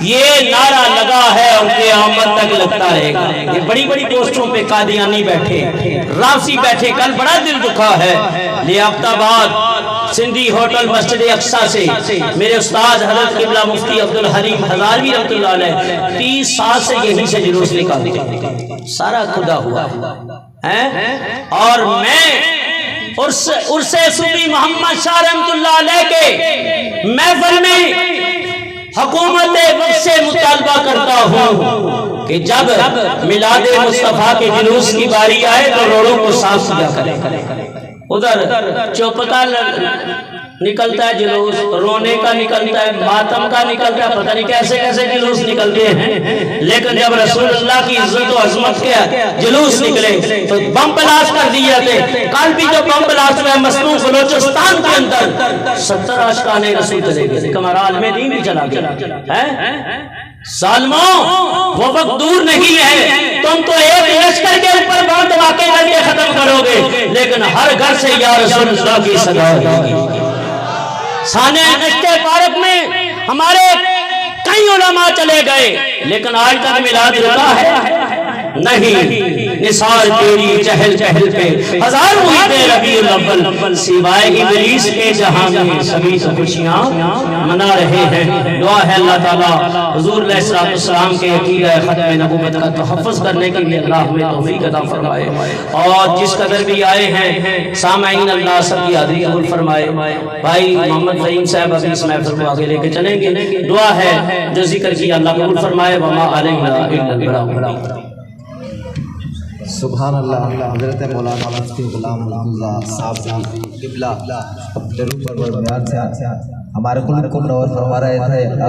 یہ نعرہ لگا ہے ان کے قیامت تک لگتا رہے گا یہ بڑی بڑی پوسٹوں پہ قادیانی بیٹھے رافضی بیٹھے کل بڑا دل دکھا ہے لیاقت آباد سندھی ہوٹل مسجد اقصی سے میرے استاد حضرت قبلہ مفتی عبدالحلیم ہزاروی رحمۃ اللہ علیہ 30 سال سے یہیں سے جلوس نکالتے سارا کھدا ہوا ہے اور میں عرس صوفی محمد شاہ رحمۃ اللہ علیہ کے محفل میں حکومت وقت سے مطالبہ کرتا ہوں کہ جب میلاد مصطفیٰ کے جلوس کی باری آئے تو روڈوں کو صاف کیا کرے ادھر چوپتا نکلتا ہے جلوس رونے کا نکلتا ہے ماتم کا نکلتا ہے پتہ نہیں کیسے کیسے جلوس نکلتے ہیں لیکن جب رسول اللہ کی عزت و عظمت کے جلوس نکلے تو بم بلاسٹ کر دیے تھے کل بھی جو بم بلاسٹ ہوا ہے مصنوع بلوچستان کے اندر 70 عاشقان رسول چلے گئے کمرال میں دین بھی چلا گیا ظالموں وہ وقت دور نہیں ہے تم تو ایک لشکر کے اوپر بم دھماکے کر کے ختم کرو گے لیکن ہر گھر سے یا رسول اللہ کی صدا ہوگی سانے نشتے پارک میں ہمارے کئی علماء چلے گئے لیکن آج تک میلاد رکا ہے نہیں نثار تیری چہل چہل پہ ہزاروں عیدیں ربیع الاول سوائے ابلیس کے جہاں میں سبھی تو خوشیاں منا رہے ہیں دعا ہے اللہ تعالیٰ حضور علیہ السلام کے عقیدہ ختم نبوت کا تحفظ کرنے کے لیے اللہ ہمیں توفیق عطا فرمائے اور جس قدر بھی آئے ہیں سامعین اللہ سب کی حاضری قبول فرمائے بھائی محمد فہیم صاحب ابھی اس محفل کو آگے لے کے چلیں گے دعا ہے جو ذکر کیا اللہ قبول فرمائے وما علینا الا البلاغ سبحان اللہ حضرت مولانا مفتی غلام اللہ صاحب قبلہ اپنے روح پر بیان سے ہمارے قلوب کو منور فرما رہے تھے